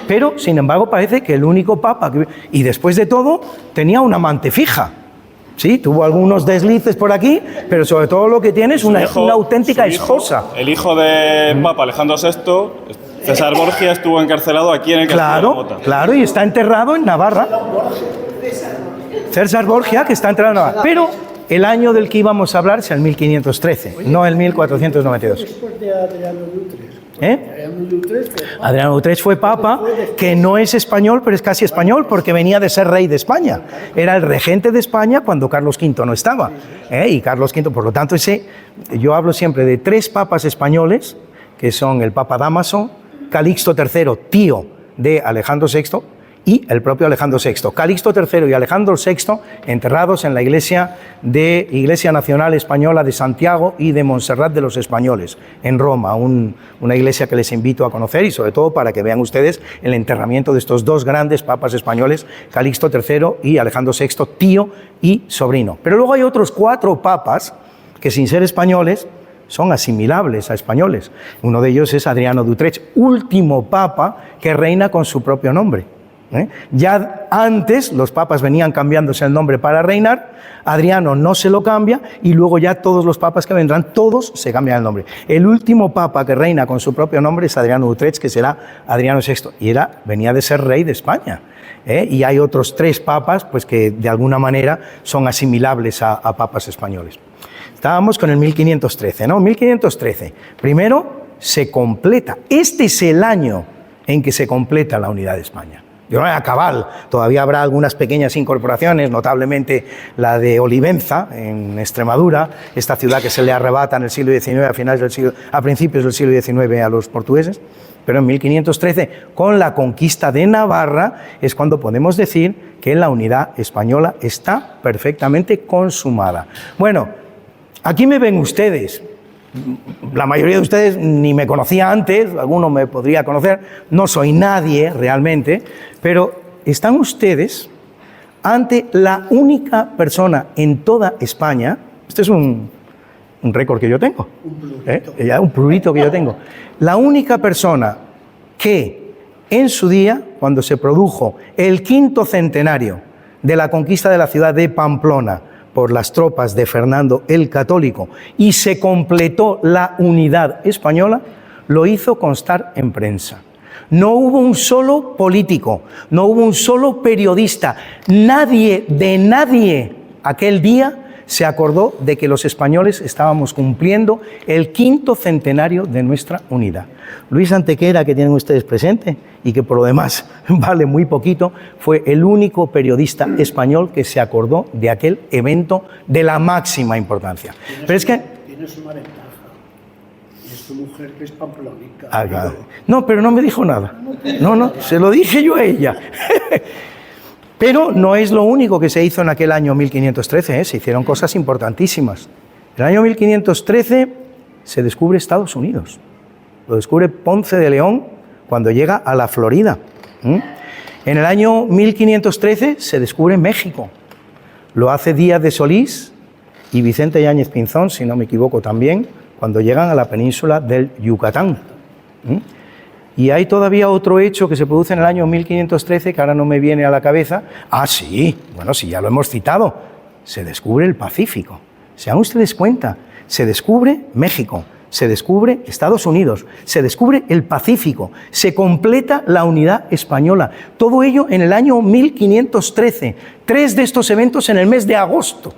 pero sin embargo parece que el único papa, y después de todo, tenía una amante fija. Sí, tuvo algunos deslices por aquí, pero sobre todo lo que tiene es una auténtica esposa. El hijo de Papa Alejandro VI, César Borgia, estuvo encarcelado aquí en el Castillo de Mota. Claro, y está enterrado en Navarra. César Borgia, que está enterrado en Navarra. Pero el año del que íbamos a hablar es el 1513, no el 1492. Después de Adriano de Utrecht. Adriano Utrecht fue papa, que no es español, pero es casi español, porque venía de ser rey de España. Era el regente de España cuando Carlos V no estaba. Y Carlos V, por lo tanto, yo hablo siempre de 3 papas españoles, que son el Papa Dámaso, Calixto III, tío de Alejandro VI, y el propio Alejandro VI. Calixto III y Alejandro VI enterrados en la Iglesia Nacional Española de Santiago y de Montserrat de los Españoles, en Roma, una iglesia que les invito a conocer y sobre todo para que vean ustedes el enterramiento de estos 2 grandes papas españoles, Calixto III y Alejandro VI, tío y sobrino. Pero luego hay otros 4 papas que, sin ser españoles, son asimilables a españoles. Uno de ellos es Adriano de Utrecht, último papa que reina con su propio nombre. Ya antes los papas venían cambiándose el nombre para reinar, Adriano no se lo cambia y luego ya todos los papas que vendrán, todos se cambian el nombre. El último papa que reina con su propio nombre es Adriano de Utrecht, que será Adriano VI, y venía de ser rey de España. Y hay otros 3 papas pues, que de alguna manera son asimilables a papas españoles. Estábamos con el 1513, ¿no? 1513. Primero se completa. Este es el año en que se completa la unidad de España. Yo no era cabal, todavía habrá algunas pequeñas incorporaciones, notablemente la de Olivenza, en Extremadura, esta ciudad que se le arrebata en el siglo XIX, a principios del siglo XIX a los portugueses, pero en 1513, con la conquista de Navarra, es cuando podemos decir que la unidad española está perfectamente consumada. Bueno, aquí me ven ustedes. La mayoría de ustedes ni me conocía antes, alguno me podría conocer, no soy nadie realmente, pero están ustedes ante la única persona en toda España, este es un récord que yo tengo, un prurito que yo tengo, la única persona que en su día, cuando se produjo el 5º centenario de la conquista de la ciudad de Pamplona, por las tropas de Fernando el Católico y se completó la unidad española, lo hizo constar en prensa. No hubo un solo político, no hubo un solo periodista, nadie aquel día se acordó de que los españoles estábamos cumpliendo el 5º centenario de nuestra unidad. Luis Antequera, que tienen ustedes presente y que por lo demás vale muy poquito, fue el único periodista español que se acordó de aquel evento de la máxima importancia. Pero es que... Tienes una ventaja. Es tu mujer que es pamplónica. Claro. No, pero no me dijo nada. No, se lo dije yo a ella. Pero no es lo único que se hizo en aquel año 1513, se hicieron cosas importantísimas. En el año 1513 se descubre Estados Unidos, lo descubre Ponce de León cuando llega a la Florida. En el año 1513 se descubre México, lo hace Díaz de Solís y Vicente Yáñez Pinzón, si no me equivoco también, cuando llegan a la península del Yucatán. Y hay todavía otro hecho que se produce en el año 1513, que ahora no me viene a la cabeza. Ah, sí, bueno, sí, ya lo hemos citado. Se descubre el Pacífico. ¿Se dan ustedes cuenta? Se descubre México, se descubre Estados Unidos, se descubre el Pacífico, se completa la unidad española. Todo ello en el año 1513. 3 de estos eventos en el mes de agosto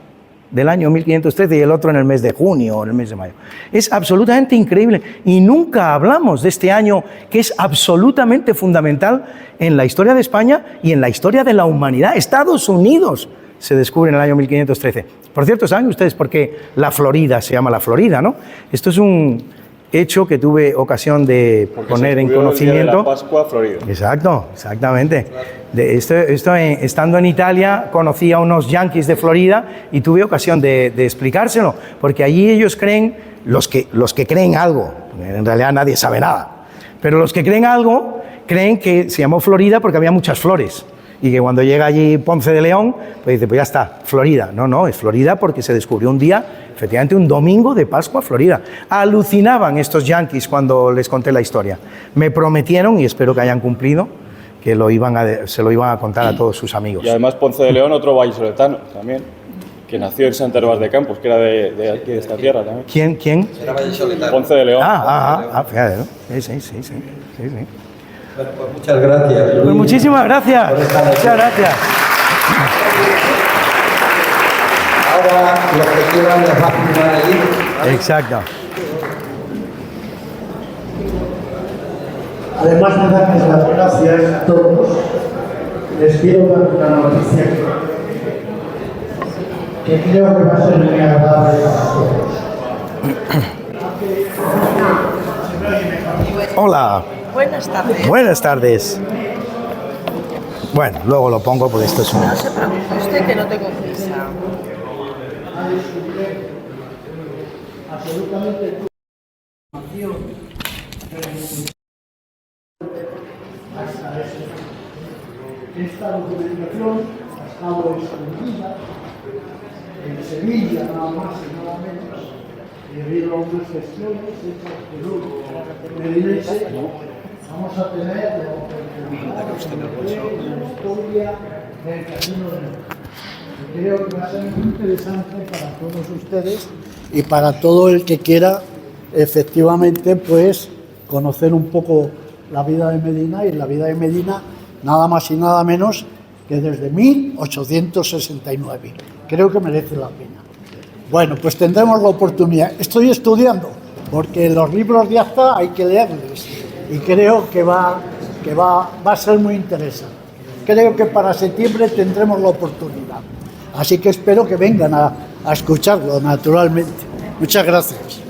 del año 1513 y el otro en el mes de junio o en el mes de mayo. Es absolutamente increíble y nunca hablamos de este año que es absolutamente fundamental en la historia de España y en la historia de la humanidad. Estados Unidos se descubre en el año 1513. Por cierto, ¿saben ustedes por qué la Florida se llama la Florida, no? Esto es un hecho que tuve ocasión de poner en conocimiento. El día de la Pascua, Florida. Exacto, exactamente. Estando en Italia, conocí a unos yanquis de Florida y tuve ocasión de explicárselo, porque allí ellos creen, los que creen algo, en realidad nadie sabe nada, pero los que creen algo, creen que se llamó Florida porque había muchas flores. Y que cuando llega allí Ponce de León, pues dice, pues ya está, Florida. No, es Florida porque se descubrió un día, efectivamente un domingo de Pascua, Florida. Alucinaban estos yanquis cuando les conté la historia. Me prometieron, y espero que hayan cumplido, que se lo iban a contar a todos sus amigos. Y además Ponce de León, otro vallisoletano también, que nació en Santa Hervás de Campos, que era de aquí, de esta tierra también. ¿Quién? Era vallisoletano. Ponce de León. Fíjate, ¿no? Sí. Bueno, pues muchas gracias. Pues muchísimas gracias. Muchas gracias. Ahora los que quieran les va a firmar allí. Exacto. Además de darles las gracias a todos, les quiero dar una noticia que creo que va a ser muy agradable para todos. Hola. Buenas tardes. Buenas tardes. Bueno, luego lo pongo porque esto es un... No se preocupe usted que no tengo prisa. Esta documentación ha estado extendida en Sevilla, nada más y nada menos, debido a unas gestiones hechas por un medinense. Vamos a tener la oportunidad de la historia del Casino de México. Creo que va a ser muy interesante para todos ustedes y para todo el que quiera efectivamente pues conocer un poco la vida de Medina, y la vida de Medina nada más y nada menos que desde 1869. Creo que merece la pena. Bueno, pues tendremos la oportunidad. Estoy estudiando, porque los libros de acta hay que leerles, y creo que va a ser muy interesante. Creo que para septiembre tendremos la oportunidad. Así que espero que vengan a escucharlo, naturalmente. Muchas gracias.